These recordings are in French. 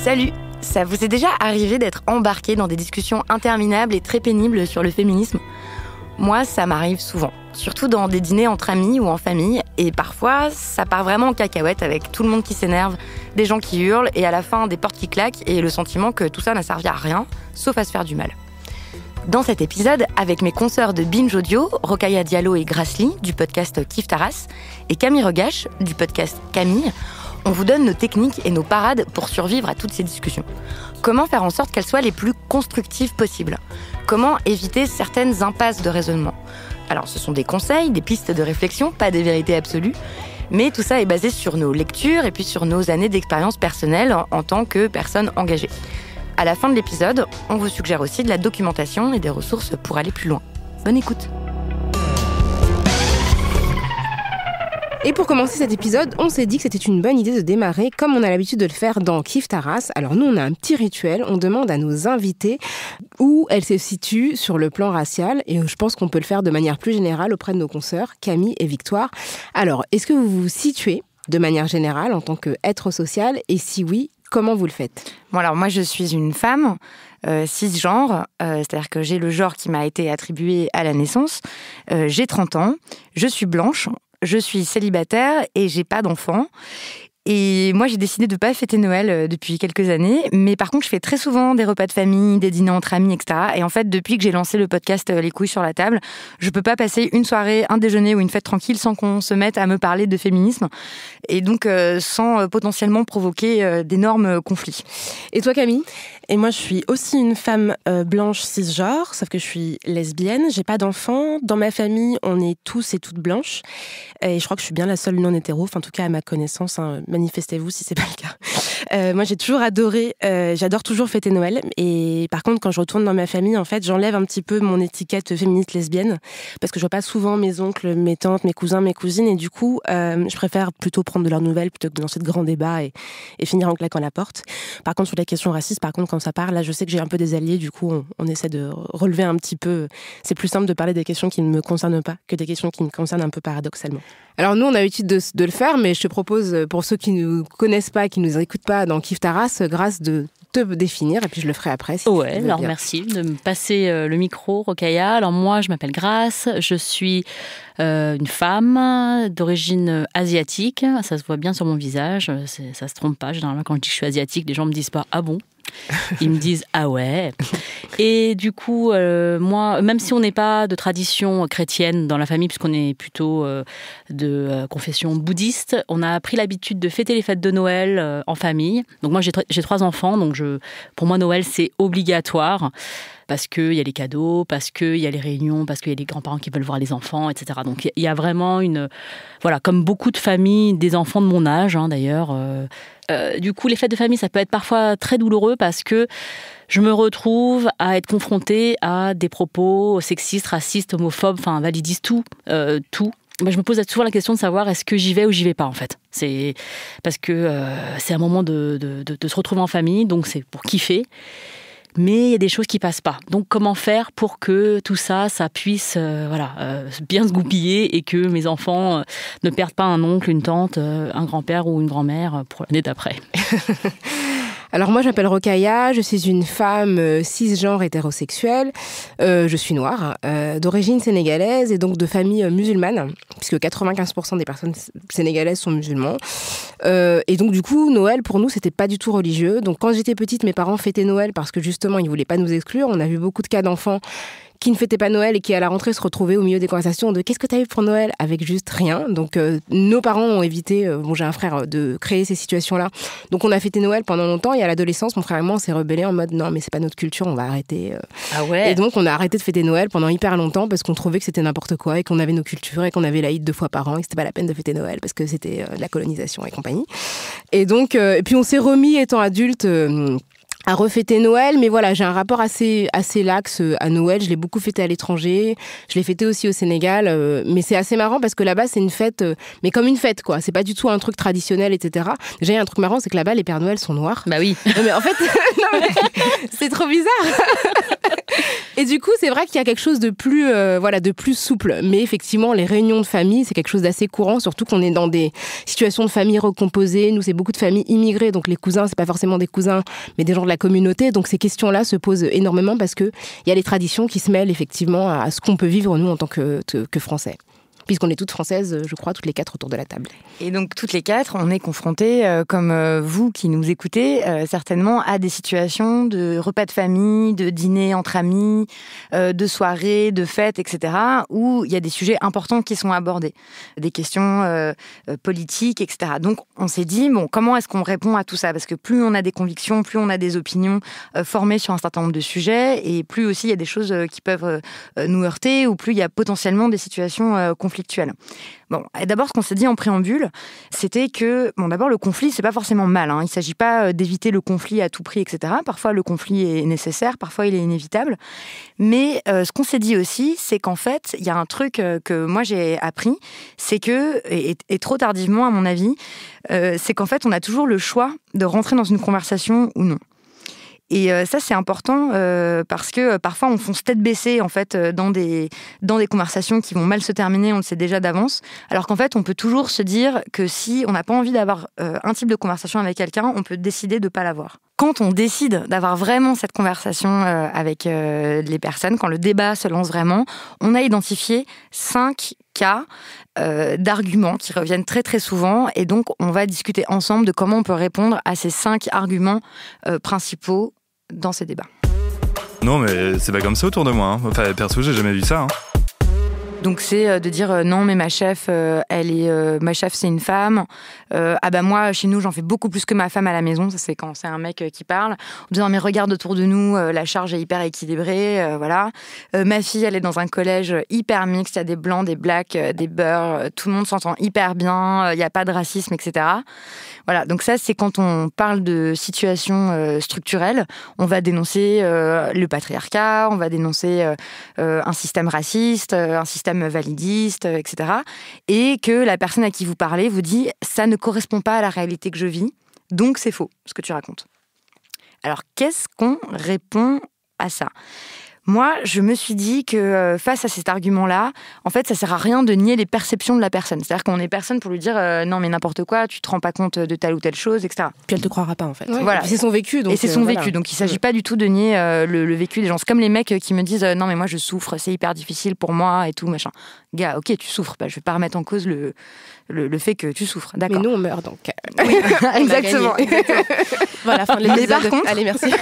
Salut! Ça vous est déjà arrivé d'être embarqué dans des discussions interminables et très pénibles sur le féminisme ? Moi, ça m'arrive souvent, surtout dans des dîners entre amis ou en famille, et parfois, ça part vraiment en cacahuète avec tout le monde qui s'énerve, des gens qui hurlent, et à la fin, des portes qui claquent, et le sentiment que tout ça n'a servi à rien, sauf à se faire du mal. Dans cet épisode, avec mes consoeurs de Binge Audio, Rokhaya Diallo et Grasly, du podcast Kiffe ta race, et Camille Regache, du podcast Camille, on vous donne nos techniques et nos parades pour survivre à toutes ces discussions. Comment faire en sorte qu'elles soient les plus constructives possibles ? Comment éviter certaines impasses de raisonnement ? Alors, ce sont des conseils, des pistes de réflexion, pas des vérités absolues, mais tout ça est basé sur nos lectures et puis sur nos années d'expérience personnelle en tant que personne engagée. À la fin de l'épisode, on vous suggère aussi de la documentation et des ressources pour aller plus loin. Bonne écoute. Et pour commencer cet épisode, on s'est dit que c'était une bonne idée de démarrer comme on a l'habitude de le faire dans Kiffe ta race. Alors nous, on a un petit rituel, on demande à nos invités où elles se situent sur le plan racial, et je pense qu'on peut le faire de manière plus générale auprès de nos consoeurs, Camille et Victoire. Alors, est-ce que vous vous situez de manière générale en tant qu'être social, et si oui, comment vous le faites ? Bon, alors moi, je suis une femme cisgenre, c'est-à-dire que j'ai le genre qui m'a été attribué à la naissance. J'ai 30 ans, je suis blanche, je suis célibataire et j'ai pas d'enfant. Et moi, j'ai décidé de pas fêter Noël depuis quelques années. Mais par contre, je fais très souvent des repas de famille, des dîners entre amis, etc. Et en fait, depuis que j'ai lancé le podcast Les couilles sur la table, je peux pas passer une soirée, un déjeuner ou une fête tranquille sans qu'on se mette à me parler de féminisme. Et donc, sans potentiellement provoquer d'énormes conflits. Et toi, Camille ? Et moi, je suis aussi une femme blanche cisgenre, sauf que je suis lesbienne. J'ai pas d'enfants. Dans ma famille, on est tous et toutes blanches. Et je crois que je suis bien la seule non hétéro, enfin, en tout cas à ma connaissance. Hein, manifestez-vous si c'est pas le cas. Moi, j'ai toujours adoré, j'adore toujours fêter Noël. Et par contre, quand je retourne dans ma famille, en fait, j'enlève un petit peu mon étiquette féministe lesbienne, parce que je vois pas souvent mes oncles, mes tantes, mes cousins, mes cousines. Et du coup, je préfère plutôt prendre de leurs nouvelles plutôt que de lancer de grands débats et finir en claquant la porte. Par contre, sur la question raciste, quand ça part, là, je sais que j'ai un peu des alliés, du coup, on essaie de relever un petit peu. C'est plus simple de parler des questions qui ne me concernent pas que des questions qui me concernent un peu paradoxalement. Alors nous, on a l'habitude de le faire, mais je te propose, pour ceux qui ne nous connaissent pas, qui ne nous écoutent pas dans Kiffe ta race, Grâce, de te définir, et puis je le ferai après. Si ouais, alors bien. Merci de me passer le micro, Rokhaya. Alors moi, je m'appelle Grâce, je suis une femme d'origine asiatique. Ça se voit bien sur mon visage, ça se trompe pas. Généralement, quand je dis que je suis asiatique, les gens me disent pas « Ah bon ?» Ils me disent « Ah ouais ?» Et du coup, moi, même si on n'est pas de tradition chrétienne dans la famille, puisqu'on est plutôt de confession bouddhiste, on a pris l'habitude de fêter les fêtes de Noël en famille. Donc moi, j'ai 3 enfants, donc pour moi, Noël, c'est obligatoire. Parce qu'il y a les cadeaux, parce qu'il y a les réunions, parce qu'il y a les grands-parents qui veulent voir les enfants, etc. Donc il y a vraiment voilà, comme beaucoup de familles, des enfants de mon âge, hein, d'ailleurs. Du coup, les fêtes de famille, ça peut être parfois très douloureux parce que je me retrouve à être confrontée à des propos sexistes, racistes, homophobes, enfin validistes, tout. Moi, je me pose souvent la question de savoir est-ce que j'y vais ou j'y vais pas, en fait. C'est parce que c'est un moment de se retrouver en famille, donc c'est pour kiffer. Mais il y a des choses qui passent pas. Donc, comment faire pour que tout ça puisse bien se goupiller et que mes enfants ne perdent pas un oncle, une tante, un grand-père ou une grand-mère pour l'année d'après. Alors moi, je m'appelle Rokhaya, je suis une femme cisgenre hétérosexuelle, je suis noire, d'origine sénégalaise et donc de famille musulmane, puisque 95% des personnes sénégalaises sont musulmans. Et donc du coup, Noël pour nous, c'était pas du tout religieux. Donc quand j'étais petite, mes parents fêtaient Noël parce que justement, ils voulaient pas nous exclure. On a vu beaucoup de cas d'enfants qui ne fêtaient pas Noël et qui, à la rentrée, se retrouvaient au milieu des conversations de « Qu'est-ce que t'as eu pour Noël ?» avec juste rien. Donc, nos parents ont évité, j'ai un frère, de créer ces situations-là. Donc, on a fêté Noël pendant longtemps et à l'adolescence, mon frère et moi, on s'est rebellés en mode « Non, mais c'est pas notre culture, on va arrêter. » Ah ouais. Et donc, on a arrêté de fêter Noël pendant hyper longtemps parce qu'on trouvait que c'était n'importe quoi et qu'on avait nos cultures et qu'on avait l'Aïd 2 fois par an et que c'était pas la peine de fêter Noël parce que c'était la colonisation et compagnie. Et donc, et puis on s'est remis étant adulte à refêter Noël, mais voilà, j'ai un rapport assez lax à Noël. Je l'ai beaucoup fêté à l'étranger, je l'ai fêté aussi au Sénégal, mais c'est assez marrant parce que là-bas c'est une fête, mais comme une fête quoi. C'est pas du tout un truc traditionnel, etc. Déjà il y a un truc marrant, c'est que là-bas les Pères Noël sont noirs. Bah oui. Non, mais en fait, non, mais c'est trop bizarre. Et du coup, c'est vrai qu'il y a quelque chose de plus, de plus souple. Mais effectivement, les réunions de famille, c'est quelque chose d'assez courant, surtout qu'on est dans des situations de famille recomposées. Nous, c'est beaucoup de familles immigrées, donc les cousins, c'est pas forcément des cousins, mais des gens de la communauté. Donc ces questions-là se posent énormément parce que il y a les traditions qui se mêlent effectivement à ce qu'on peut vivre nous en tant que Français. Puisqu'on est toutes françaises, je crois, toutes les 4 autour de la table. Et donc, toutes les 4, on est confrontées, comme vous qui nous écoutez, certainement à des situations de repas de famille, de dîner entre amis, de soirées, de fêtes, etc., où il y a des sujets importants qui sont abordés, des questions politiques, etc. Donc, on s'est dit, bon, comment est-ce qu'on répond à tout ça ? Parce que plus on a des convictions, plus on a des opinions formées sur un certain nombre de sujets, et plus aussi il y a des choses qui peuvent nous heurter, ou plus il y a potentiellement des situations conflictuelles. Bon, et d'abord, ce qu'on s'est dit en préambule, c'était que, bon, d'abord, le conflit, c'est pas forcément mal. Hein. Il s'agit pas d'éviter le conflit à tout prix, etc. Parfois, le conflit est nécessaire, parfois, il est inévitable. Mais ce qu'on s'est dit aussi, c'est qu'en fait, il y a un truc que moi, j'ai appris, c'est que, et trop tardivement, à mon avis, c'est qu'en fait, on a toujours le choix de rentrer dans une conversation ou non. Et ça, c'est important parce que parfois, on fonce tête baissée en fait, dans des conversations qui vont mal se terminer, on le sait déjà d'avance. Alors qu'en fait, on peut toujours se dire que si on n'a pas envie d'avoir un type de conversation avec quelqu'un, on peut décider de ne pas l'avoir. Quand on décide d'avoir vraiment cette conversation avec les personnes, quand le débat se lance vraiment, on a identifié 5 cas d'arguments qui reviennent très très souvent et donc on va discuter ensemble de comment on peut répondre à ces 5 arguments principaux dans ces débats. Non mais c'est pas comme ça autour de moi, hein. Enfin perso j'ai jamais vu ça. Donc c'est de dire non mais ma chef ma chef c'est une femme, ah bah moi chez nous j'en fais beaucoup plus que ma femme à la maison, ça c'est quand c'est un mec qui parle, en disant mais regarde autour de nous, la charge est hyper équilibrée, voilà. Ma fille elle est dans un collège hyper mixte, il y a des blancs, des blacks, des beurs, tout le monde s'entend hyper bien, il n'y a pas de racisme, etc. Voilà, donc ça c'est quand on parle de situation structurelle, on va dénoncer le patriarcat, on va dénoncer un système raciste, un système validiste, etc. Et que la personne à qui vous parlez vous dit « ça ne correspond pas à la réalité que je vis, donc c'est faux ce que tu racontes ». Alors qu'est-ce qu'on répond à ça ? Moi, je me suis dit que face à cet argument-là, en fait, ça sert à rien de nier les perceptions de la personne. C'est-à-dire qu'on est personne pour lui dire non mais n'importe quoi, tu te rends pas compte de telle ou telle chose, etc. Puis elle te croira pas en fait. Ouais, voilà. C'est son vécu. Donc, et c'est son vécu. Donc il s'agit pas du tout de nier le vécu des gens. C'est comme les mecs qui me disent non mais moi je souffre, c'est hyper difficile pour moi et tout machin. Gars, ok tu souffres, je vais pas remettre en cause le fait que tu souffres. D'accord. Mais nous on meurt donc. Oui, exactement. Voilà, fin de Mais l'épisode. par contre, allez merci.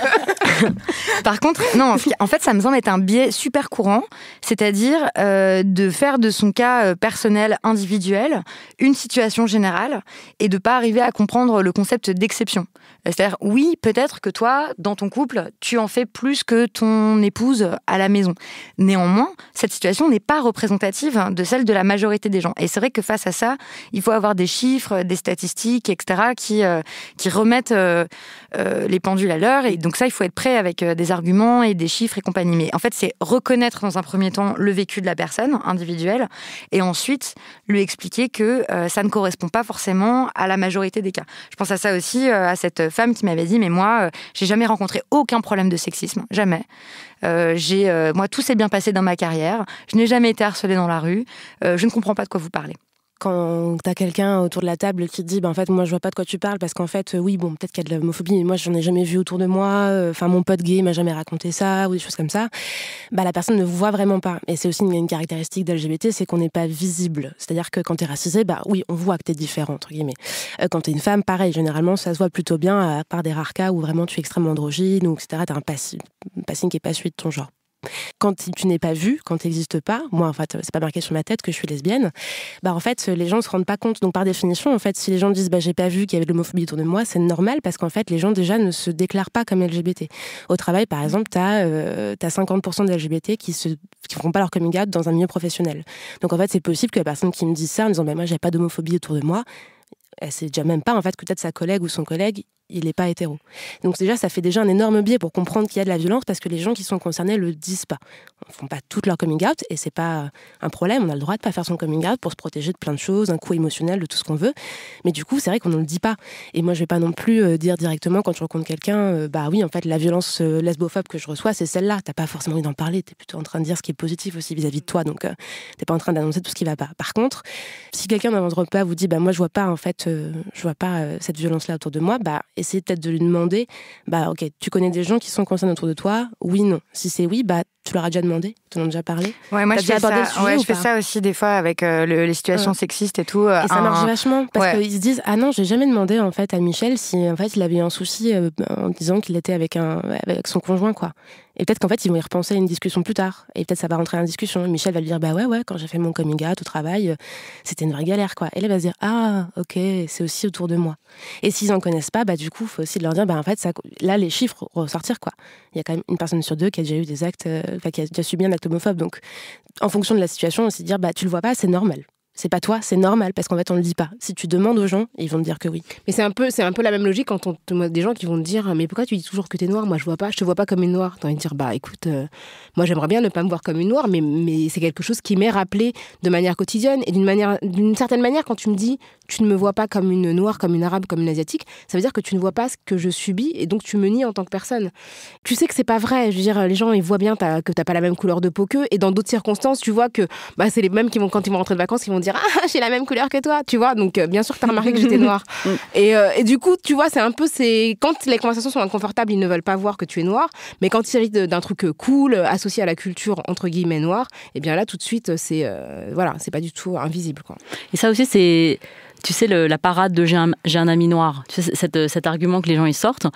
Par contre, non, en fait, ça me semble être un biais super courant, c'est-à-dire de faire de son cas personnel, individuel, une situation générale et de pas arriver à comprendre le concept d'exception. C'est-à-dire, oui, peut-être que toi, dans ton couple, tu en fais plus que ton épouse à la maison. Néanmoins, cette situation n'est pas représentative de celle de la majorité des gens. Et c'est vrai que face à ça, il faut avoir des chiffres, des statistiques, etc., qui remettent les pendules à l'heure. Et donc ça, il faut être prêt avec des arguments et des chiffres et compagnie. Mais en fait, c'est reconnaître dans un premier temps le vécu de la personne individuelle et ensuite lui expliquer que ça ne correspond pas forcément à la majorité des cas. Je pense à ça aussi, à cette femme qui m'avait dit mais moi, j'ai jamais rencontré aucun problème de sexisme, jamais. Moi, tout s'est bien passé dans ma carrière. Je n'ai jamais été harcelée dans la rue. Je ne comprends pas de quoi vous parlez. Quand t'as quelqu'un autour de la table qui te dit en fait moi je vois pas de quoi tu parles parce qu'en fait oui bon peut-être qu'il y a de l'homophobie mais moi j'en ai jamais vu autour de moi, enfin mon pote gay m'a jamais raconté ça ou des choses comme ça, la personne ne vous voit vraiment pas. Et c'est aussi une caractéristique d'LGBT, c'est qu'on n'est pas visible, c'est-à-dire que quand t'es racisé oui on voit que t'es différent entre guillemets. Quand t'es une femme pareil, généralement ça se voit plutôt bien à part des rares cas où vraiment tu es extrêmement androgyne ou etc. T'as un passing qui est pas celui de ton genre. Quand tu n'es pas vu, quand tu n'existes pas, moi en fait c'est pas marqué sur ma tête que je suis lesbienne, en fait les gens ne se rendent pas compte. Donc par définition en fait si les gens disent j'ai pas vu qu'il y avait de l'homophobie autour de moi, c'est normal parce qu'en fait les gens déjà ne se déclarent pas comme LGBT. Au travail par exemple t'as 50% de LGBT qui font pas leur coming out dans un milieu professionnel. Donc en fait c'est possible que la personne qui me dit ça en disant moi j'ai pas d'homophobie autour de moi, elle sait déjà même pas en fait que peut-être sa collègue ou son collègue il n'est pas hétéro. Donc déjà, ça fait déjà un énorme biais pour comprendre qu'il y a de la violence parce que les gens qui sont concernés le disent pas. Ils font pas tout leur coming out et c'est pas un problème. On a le droit de pas faire son coming out pour se protéger de plein de choses, un coup émotionnel, de tout ce qu'on veut. Mais du coup, c'est vrai qu'on ne le dit pas. Et moi, je vais pas non plus dire directement quand je rencontre quelqu'un, bah oui, en fait, la violence lesbophobe que je reçois, c'est celle-là. T'as pas forcément envie d'en parler. T'es plutôt en train de dire ce qui est positif aussi vis-à-vis de toi. Donc, t'es pas en train d'annoncer tout ce qui va pas. Par contre, si quelqu'un dans votre repas vous dit, bah moi, je vois pas cette violence-là autour de moi, bah essayez peut-être de lui demander, bah ok, tu connais des gens qui sont concernés autour de toi? Oui, non. Si c'est oui, bah tu leur as déjà demandé? Tu en as déjà parlé? Ouais, moi je fais ça aussi des fois avec les situations sexistes et tout. Et ça marche vachement parce qu'ils se disent, ah non, j'ai jamais demandé en fait à Michel si en fait il avait eu un souci en disant qu'il était avec son conjoint, quoi. Et peut-être qu'en fait, ils vont y repenser à une discussion plus tard. Et peut-être ça va rentrer en discussion. Et Michel va lui dire, bah ouais, quand j'ai fait mon coming out au travail, c'était une vraie galère, quoi. Et là, il va se dire, ah, ok, c'est aussi autour de moi. Et s'ils en connaissent pas, bah du coup, il faut aussi leur dire, bah en fait, là, les chiffres ressortir, quoi. Il y a quand même une personne sur deux qui a déjà eu des actes, qui a déjà subi un acte homophobe. Donc, en fonction de la situation, aussi dire, bah tu le vois pas, c'est normal. C'est pas toi, c'est normal, parce qu'en fait, on le dit pas. Si tu demandes aux gens, ils vont te dire que oui. Mais c'est un peu la même logique quand des gens qui vont te dire, mais pourquoi tu dis toujours que t'es noire? Moi, je te vois pas comme une noire. T'as envie de dire, bah écoute, moi j'aimerais bien ne pas me voir comme une noire, mais c'est quelque chose qui m'est rappelé de manière quotidienne. Et d'une certaine manière, quand tu me dis, tu ne me vois pas comme une noire, comme une arabe, comme une asiatique, ça veut dire que tu ne vois pas ce que je subis, et donc tu me nies en tant que personne. Tu sais que c'est pas vrai. Je veux dire, les gens, ils voient bien que t'as pas la même couleur de peau qu'eux, et dans d'autres circonstances, tu vois que bah, c'est les mêmes qui vont, quand ils vont rentrer de vacances, qui vont dire, ah, j'ai la même couleur que toi, tu vois. Donc, bien sûr que t'as remarqué que j'étais noire. Et du coup, tu vois, quand les conversations sont inconfortables, ils ne veulent pas voir que tu es noire. Mais quand il s'agit d'un truc cool, associé à la culture, entre guillemets, noire, et bien là, tout de suite, c'est pas du tout invisible, quoi. Et ça aussi, c'est... Tu sais, la parade de j'ai un ami noir, tu sais, cet argument que les gens ils sortent,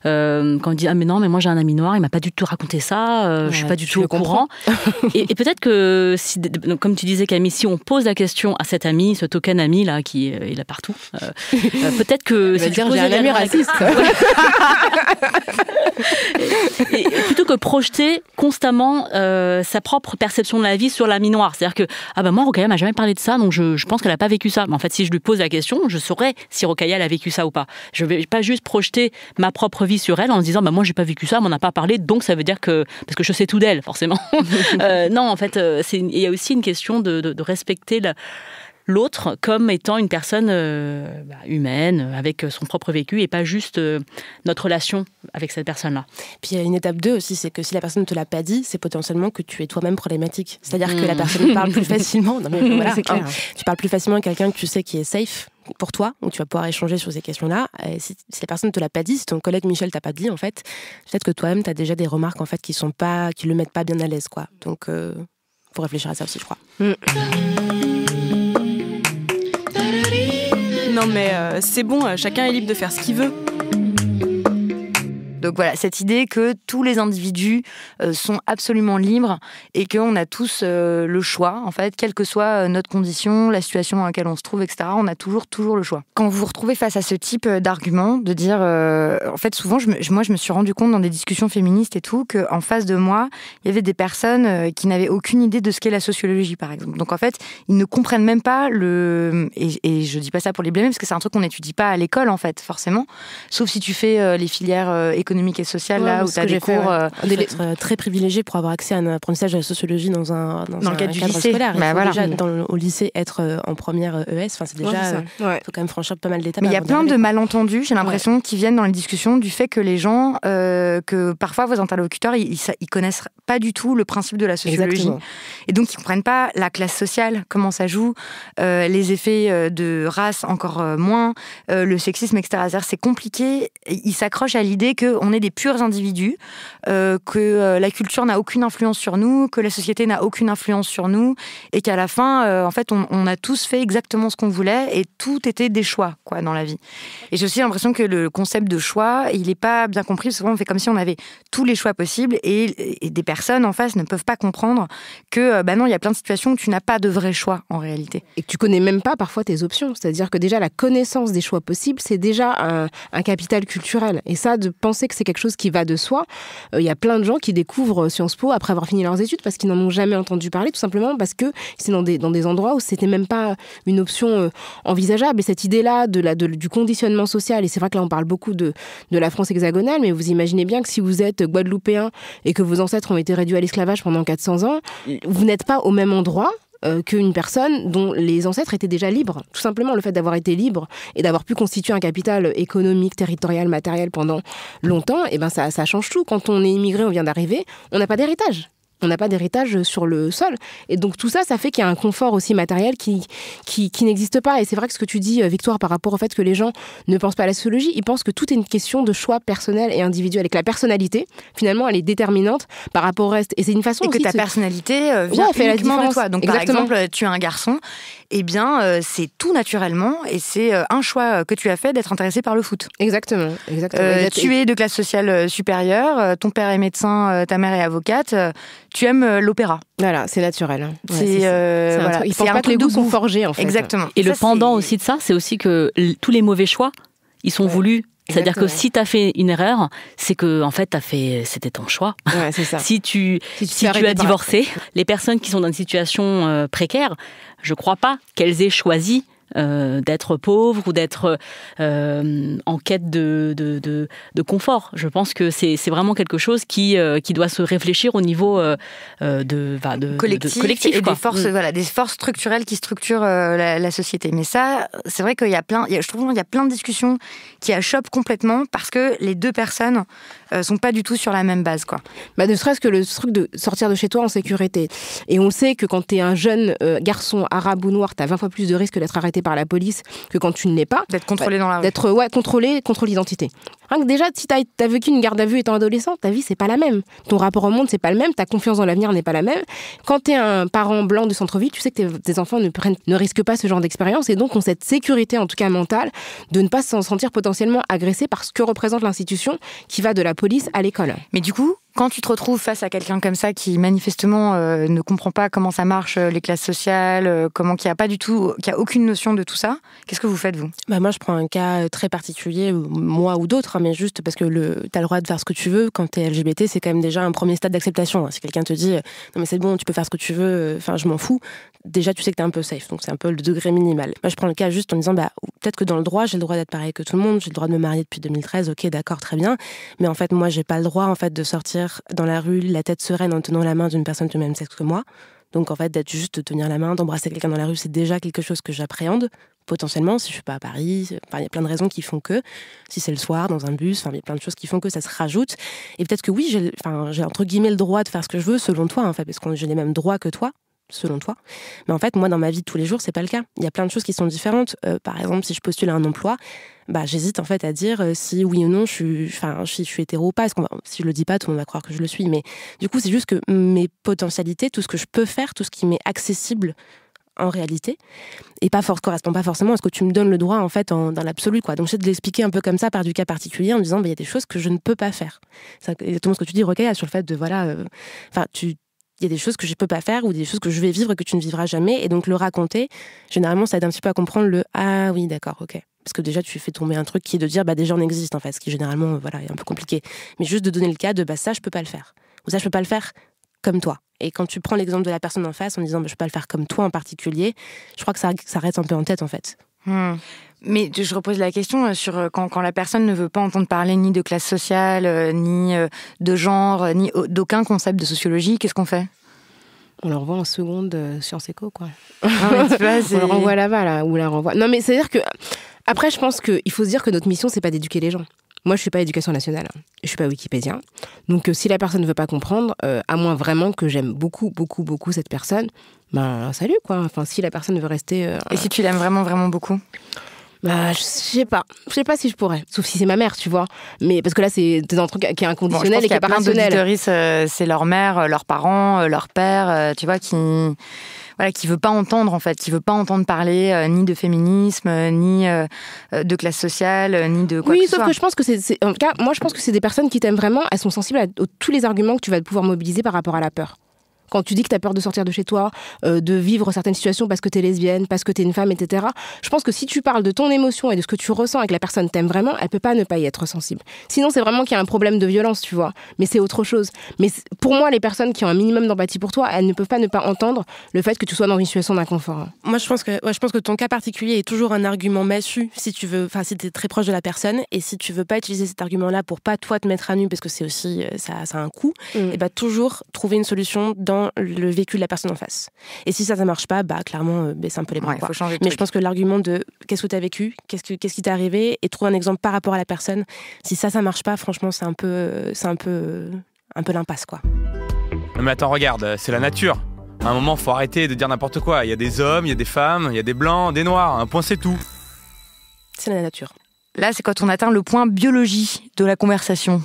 quand on dit ah mais non, mais moi j'ai un ami noir, il m'a pas du tout raconté ça, je suis pas du tout au courant. et peut-être que, comme tu disais Camille, si on pose la question à cet ami, ce token ami là, qui est là partout, peut-être que... si tu poses j'ai un ami raciste. et plutôt que projeter constamment sa propre perception de la vie sur l'ami noir. C'est-à-dire que, ah ben moi, Rokhaya m'a jamais parlé de ça, donc je pense qu'elle a pas vécu ça. Mais en fait, si je lui pose la question, je saurais si Rokhaya elle a vécu ça ou pas. Je vais pas juste projeter ma propre vie sur elle en se disant, bah moi j'ai pas vécu ça, elle m'en a pas parlé, donc ça veut dire que... Parce que je sais tout d'elle, forcément. Non, en fait, il y a aussi une question de respecter l'autre comme étant une personne humaine, avec son propre vécu, et pas juste notre relation avec cette personne-là. Puis il y a une étape 2 aussi, c'est que si la personne ne te l'a pas dit, c'est potentiellement que tu es toi-même problématique. C'est-à-dire que la personne parle plus facilement. Non, mais voilà, c'est clair. Tu parles plus facilement à quelqu'un que tu sais qui est safe pour toi, où tu vas pouvoir échanger sur ces questions-là. Et si la personne ne te l'a pas dit, si ton collègue Michel t'a pas dit, en fait, peut-être que toi-même, tu as déjà des remarques en fait, qui le mettent pas bien à l'aise, quoi. Donc, faut réfléchir à ça aussi, je crois. Non mais c'est bon, chacun est libre de faire ce qu'il veut. Donc voilà, cette idée que tous les individus sont absolument libres et qu'on a tous le choix, en fait, quelle que soit notre condition, la situation dans laquelle on se trouve, etc., on a toujours le choix. Quand vous vous retrouvez face à ce type d'argument, de dire... en fait, souvent, moi, je me suis rendu compte dans des discussions féministes et tout, qu'en face de moi, il y avait des personnes qui n'avaient aucune idée de ce qu'est la sociologie, par exemple. Donc en fait, ils ne comprennent même pas et je dis pas ça pour les blâmer, parce que c'est un truc qu'on n'étudie pas à l'école, en fait, forcément. Sauf si tu fais les filières économique et sociale, là, où tu as des cours... On est très privilégié pour avoir accès à un apprentissage de la sociologie dans le cadre du lycée. Scolaire. Bah, voilà. Déjà, au lycée, être en première ES, c'est déjà... Il faut quand même franchir pas mal d'étapes. Mais il y a plein de malentendus, j'ai l'impression, qui viennent dans les discussions du fait que les gens, que parfois vos interlocuteurs, ils connaissent pas du tout le principe de la sociologie. Exactement. Et donc, ils comprennent pas la classe sociale, comment ça joue, les effets de race encore moins, le sexisme, etc. C'est compliqué. Ils s'accrochent à l'idée qu'on est des purs individus, que la culture n'a aucune influence sur nous, que la société n'a aucune influence sur nous, et qu'à la fin, en fait, on a tous fait exactement ce qu'on voulait, et tout était des choix, quoi, dans la vie. Et j'ai aussi l'impression que le concept de choix, il n'est pas bien compris. Souvent, on fait comme si on avait tous les choix possibles, et des personnes en face ne peuvent pas comprendre que, non, il y a plein de situations où tu n'as pas de vrai choix, en réalité. Et que tu connais même pas parfois tes options. C'est-à-dire que déjà, la connaissance des choix possibles, c'est déjà un capital culturel. Et ça, de penser que c'est quelque chose qui va de soi. Il y a plein de gens qui découvrent Sciences Po après avoir fini leurs études parce qu'ils n'en ont jamais entendu parler, tout simplement parce que c'est dans des endroits où c'était même pas une option envisageable. Et cette idée-là du conditionnement social, et c'est vrai que là on parle beaucoup de la France hexagonale, mais vous imaginez bien que si vous êtes guadeloupéen et que vos ancêtres ont été réduits à l'esclavage pendant 400 ans, vous n'êtes pas au même endroit qu'une personne dont les ancêtres étaient déjà libres. Tout simplement, le fait d'avoir été libre et d'avoir pu constituer un capital économique, territorial, matériel pendant longtemps, et ben ça change tout. Quand on est immigré, on vient d'arriver, on n'a pas d'héritage. On n'a pas d'héritage sur le sol. Et donc tout ça, ça fait qu'il y a un confort aussi matériel qui n'existe pas. Et c'est vrai que ce que tu dis, Victoire, par rapport au fait que les gens ne pensent pas à la sociologie, ils pensent que tout est une question de choix personnel et individuel. Et que la personnalité, finalement, elle est déterminante par rapport au reste. Et c'est une façon et aussi que ta personnalité vient uniquement de toi. Donc exactement. par exemple, tu es un garçon, eh bien c'est tout naturellement et c'est un choix que tu as fait d'être intéressé par le foot. Exactement. Tu es de classe sociale supérieure, ton père est médecin, ta mère est avocate, tu aimes l'opéra. Voilà, c'est naturel. Voilà. Ils ne pensent pas que les goûts sont forgés, en fait. Exactement. Et le pendant aussi de ça, c'est aussi que tous les mauvais choix, ils sont voulus. C'est-à-dire que si tu as fait une erreur, c'est que en fait c'était ton choix. Ouais, c'est ça. si tu as divorcé, les personnes qui sont dans une situation précaire, je crois pas qu'elles aient choisi d'être pauvres ou d'être en quête de confort. Je pense que c'est vraiment quelque chose qui doit se réfléchir au niveau collectif et des forces, des forces structurelles qui structurent la société. Mais ça, c'est vrai qu'il y a je trouve qu'il y a plein de discussions qui achoppent complètement parce que les deux personnes sont pas du tout sur la même base, quoi. Ne serait-ce que le truc de sortir de chez toi en sécurité. Et on sait que quand tu es un jeune garçon arabe ou noir, tu as 20 fois plus de risques d'être arrêté par la police que quand tu ne l'es pas. D'être contrôlé dans la rue. D'être contrôlé, contrôle d'identité. Rien que déjà, si tu as vécu une garde à vue étant adolescent, ta vie, c'est pas la même. Ton rapport au monde, c'est pas le même. Ta confiance dans l'avenir n'est pas la même. Quand tu es un parent blanc de centre-ville, tu sais que tes enfants ne risquent pas ce genre d'expérience et donc ont cette sécurité, en tout cas mentale, de ne pas se sentir potentiellement agressé par ce que représente l'institution qui va de la police à l'école. Mais du coup, quand tu te retrouves face à quelqu'un comme ça qui manifestement ne comprend pas comment ça marche, les classes sociales, qui a aucune notion de tout ça, qu'est-ce que vous faites, vous ? Moi, je prends un cas très particulier, moi ou d'autres, mais juste parce que t'as le droit de faire ce que tu veux. Quand t'es LGBT, c'est quand même déjà un premier stade d'acceptation. Si quelqu'un te dit « Non mais c'est bon, tu peux faire ce que tu veux, je m'en fous », déjà tu sais que t'es un peu safe, donc c'est un peu le degré minimal. Moi, je prends le cas juste en disant peut-être que dans le droit, j'ai le droit d'être pareil que tout le monde, j'ai le droit de me marier depuis 2013, ok, d'accord, très bien, mais en fait, moi, j'ai pas le droit de sortir dans la rue, la tête sereine en tenant la main d'une personne du même sexe que moi. Donc en fait, d'être juste de tenir la main, d'embrasser quelqu'un dans la rue, c'est déjà quelque chose que j'appréhende, potentiellement, si je suis pas à Paris. Il y a plein de raisons qui font que, si c'est le soir, dans un bus, il y a plein de choses qui font que ça se rajoute. Et peut-être que oui, j'ai entre guillemets le droit de faire ce que je veux, selon toi, en fait, parce que j'ai les mêmes droits que toi, selon toi. Mais en fait, moi, dans ma vie de tous les jours, c'est pas le cas. Il y a plein de choses qui sont différentes. Par exemple, si je postule à un emploi, j'hésite en fait à dire si oui ou non je suis hétéro ou pas. Si je le dis pas, tout le monde va croire que je le suis. Mais du coup, c'est juste que mes potentialités, tout ce que je peux faire, tout ce qui m'est accessible en réalité, et correspond pas forcément à ce que tu me donnes le droit en fait dans l'absolu, quoi. Donc j'essaie de l'expliquer un peu comme ça par du cas particulier en disant il y a des choses que je ne peux pas faire. C'est exactement ce que tu dis, Rokhaya, sur le fait de il y a des choses que je peux pas faire ou des choses que je vais vivre et que tu ne vivras jamais. Et donc, le raconter, généralement, ça aide un petit peu à comprendre ah oui, d'accord, ok. Parce que déjà, tu fais tomber un truc qui est de dire déjà, on existe, en fait, ce qui généralement, est un peu compliqué. Mais juste de donner le cas de ça, je peux pas le faire. Ou ça, je peux pas le faire comme toi. Et quand tu prends l'exemple de la personne en face en disant je peux pas le faire comme toi en particulier, je crois que ça reste un peu en tête, en fait. Mais je repose la question sur quand la personne ne veut pas entendre parler ni de classe sociale, ni de genre, ni d'aucun concept de sociologie, qu'est-ce qu'on fait ? On le renvoie en seconde Sciences Éco, quoi. Non, mais tu vois, on le renvoie là-bas, là, ou la renvoie. Non, mais c'est-à-dire que... Après, je pense qu'il faut se dire que notre mission, c'est pas d'éduquer les gens. Moi, je suis pas éducation nationale. Je suis pas Wikipédia. Donc, si la personne ne veut pas comprendre, à moins vraiment que j'aime beaucoup, beaucoup, beaucoup cette personne, salut, quoi. Enfin, si la personne veut rester... Et si tu l'aimes vraiment, vraiment beaucoup ? Je sais pas. Je sais pas si je pourrais. Sauf si c'est ma mère, tu vois. Mais parce que là, c'est un truc qui est inconditionnel et qui est pas rationnel. Je pense qu'il y a plein d'auditeuristes, c'est leur mère, leurs parents, leur père, tu vois, qui veut pas entendre, en fait, qui veut pas entendre parler ni de féminisme, ni de classe sociale, ni de quoi que ce soit. Oui, sauf que je pense que en tout cas, moi, je pense que c'est des personnes qui t'aiment vraiment. Elles sont sensibles à tous les arguments que tu vas pouvoir mobiliser par rapport à la peur. Quand tu dis que tu as peur de sortir de chez toi, de vivre certaines situations parce que tu es lesbienne, parce que tu es une femme, etc. Je pense que si tu parles de ton émotion et de ce que tu ressens et que la personne t'aime vraiment, elle peut pas ne pas y être sensible. Sinon, c'est vraiment qu'il y a un problème de violence, tu vois. Mais c'est autre chose. Mais pour moi, les personnes qui ont un minimum d'empathie pour toi, elles ne peuvent pas ne pas entendre le fait que tu sois dans une situation d'inconfort. Moi, je pense que ton cas particulier est toujours un argument massu si tu veux, si t'es très proche de la personne et si tu veux pas utiliser cet argument-là pour pas toi te mettre à nu parce que c'est aussi ça a un coût. Et toujours trouver une solution dans le vécu de la personne en face. Et si ça marche pas, clairement baisse un peu les bras. Faut changer de Mais truc. je pense que l'argument de qu'est-ce que tu as vécu, qu'est-ce qui t'est arrivé et trouver un exemple par rapport à la personne. Si ça marche pas, franchement, c'est un peu l'impasse, quoi. Non mais attends, regarde, c'est la nature. À un moment, faut arrêter de dire n'importe quoi. Il y a des hommes, il y a des femmes, il y a des blancs, des noirs. Un point, c'est tout. C'est la nature. Là, c'est quand on atteint le point biologie de la conversation.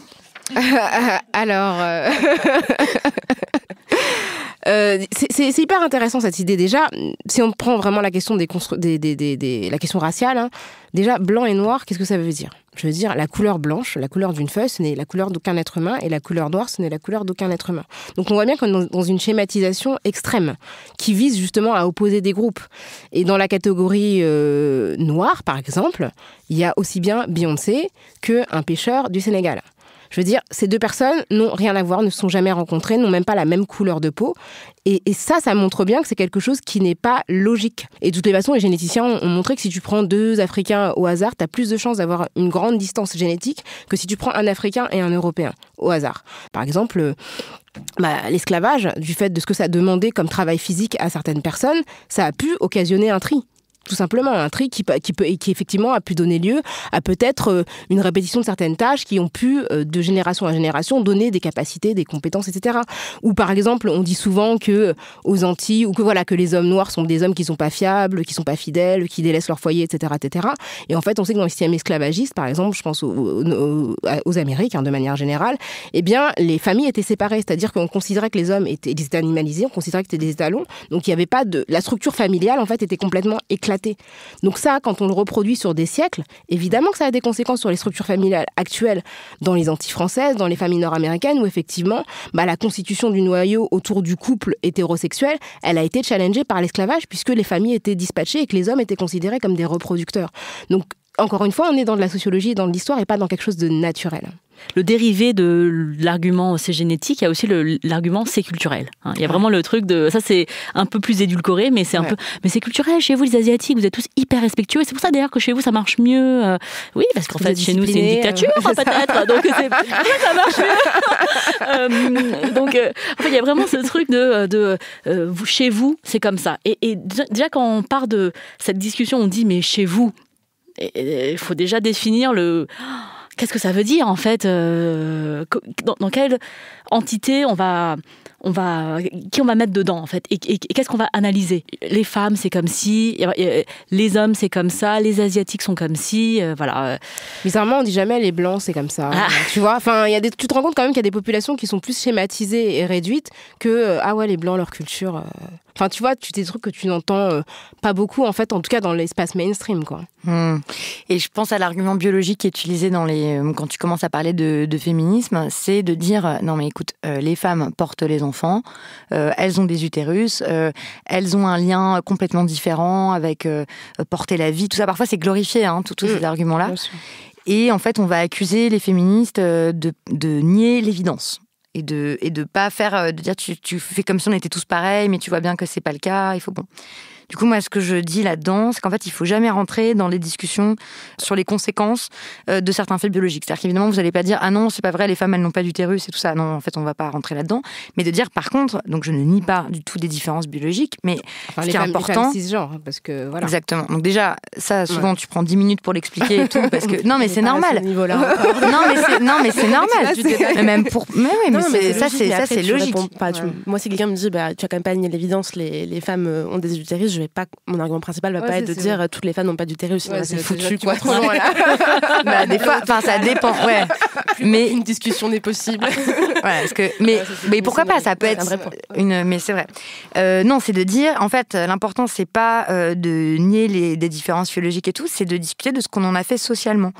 Alors, c'est hyper intéressant cette idée. Déjà, si on prend vraiment la question la question raciale, hein, déjà blanc et noir, qu'est-ce que ça veut dire ? Je veux dire, la couleur blanche, la couleur d'une feuille, ce n'est la couleur d'aucun être humain, et la couleur noire, ce n'est la couleur d'aucun être humain. Donc on voit bien qu'on est dans une schématisation extrême, qui vise justement à opposer des groupes. Et dans la catégorie noire, par exemple, il y a aussi bien Beyoncé qu'un pêcheur du Sénégal. Je veux dire, ces deux personnes n'ont rien à voir, ne se sont jamais rencontrées, n'ont même pas la même couleur de peau. Et ça montre bien que c'est quelque chose qui n'est pas logique. Et de toutes les façons, les généticiens ont montré que si tu prends deux Africains au hasard, tu as plus de chances d'avoir une grande distance génétique que si tu prends un Africain et un Européen au hasard. Par exemple, l'esclavage, du fait de ce que ça demandait comme travail physique à certaines personnes, ça a pu occasionner un tri. Tout simplement, un tri qui effectivement a pu donner lieu à peut-être une répétition de certaines tâches qui ont pu, de génération en génération, donner des capacités, des compétences, etc. Ou par exemple, on dit souvent que aux Antilles, ou que les hommes noirs sont des hommes qui sont pas fiables, qui sont pas fidèles, qui délaissent leur foyer, etc., etc. Et en fait, on sait que dans le système esclavagiste, par exemple, je pense aux Amériques, de manière générale, eh bien, les familles étaient séparées, c'est-à-dire qu'on considérait que les hommes étaient animalisés, on considérait que c'était des étalons, donc il y avait pas la structure familiale en fait était complètement éclatée. Donc ça, quand on le reproduit sur des siècles, évidemment que ça a des conséquences sur les structures familiales actuelles dans les Antilles françaises, dans les familles nord-américaines, où effectivement, la constitution du noyau autour du couple hétérosexuel, elle a été challengée par l'esclavage, puisque les familles étaient dispatchées et que les hommes étaient considérés comme des reproducteurs. Donc, encore une fois, on est dans de la sociologie et dans de l'histoire et pas dans quelque chose de naturel. Le dérivé de l'argument c'est génétique, il y a aussi l'argument c'est culturel. Il y a vraiment le truc de... Ça, c'est un peu plus édulcoré, mais c'est un peu... Mais c'est culturel. Chez vous, les Asiatiques, vous êtes tous hyper respectueux. Et c'est pour ça, d'ailleurs, que chez vous, ça marche mieux. Oui, parce qu'en fait, chez nous, c'est une dictature, peut-être. Donc, ça marche mieux. Donc, en fait, il y a vraiment ce truc de chez vous, c'est comme ça. Et déjà, quand on part de cette discussion, on dit, mais chez vous, il faut déjà définir qu'est-ce que ça veut dire, en fait, dans quelle entité qui on va mettre dedans, en fait, et qu'est-ce qu'on va analyser. Les femmes, c'est comme si, les hommes, c'est comme ça, les Asiatiques sont comme si, voilà. Bizarrement, on dit jamais les Blancs, c'est comme ça. Tu vois, enfin, tu te rends compte quand même qu'il y a des populations qui sont plus schématisées et réduites que, les Blancs, leur culture... Enfin, tu vois, des trucs que tu n'entends pas beaucoup, en fait, en tout cas dans l'espace mainstream, quoi. Et je pense à l'argument biologique qui est utilisé quand tu commences à parler de féminisme, c'est de dire, non mais écoute, les femmes portent les enfants, elles ont des utérus, elles ont un lien complètement différent avec porter la vie, tout ça. Parfois, c'est glorifié, tous ces arguments-là. Et en fait, on va accuser les féministes de nier l'évidence. Et de pas faire, de dire tu fais comme si on était tous pareils, mais tu vois bien que c'est pas le cas, il faut Du coup, moi, ce que je dis là-dedans, c'est qu'en fait, il faut jamais rentrer dans les discussions sur les conséquences de certains faits biologiques. C'est-à-dire qu'évidemment, vous n'allez pas dire « Ah non, c'est pas vrai, les femmes, elles n'ont pas d'utérus et tout ça. » Non, en fait, on va pas rentrer là-dedans. Mais de dire, par contre, donc je ne nie pas du tout des différences biologiques, mais ce qui est important... Les femmes cisgenres, parce que voilà. Exactement. Donc déjà, ça, souvent, tu prends 10 minutes pour l'expliquer et tout, parce que... Non, mais c'est normal. Non, mais c'est normal. Même pour... Mais oui, mais ça, c'est logique. Moi, si quelqu'un me dit « Tu vas quand même pas nier l'évidence, les femmes ont des utérus », mon argument principal va pas être de dire toutes les femmes n'ont pas d'utérus, c'est foutu, quoi. Trop loin là. Des fois, enfin ça dépend, mais une discussion n'est possible. Parce que, mais pourquoi pas, ça peut être mais c'est vrai. Non, c'est de dire, en fait, l'important c'est pas de nier des différences biologiques et tout, c'est de discuter de ce qu'on en a fait socialement.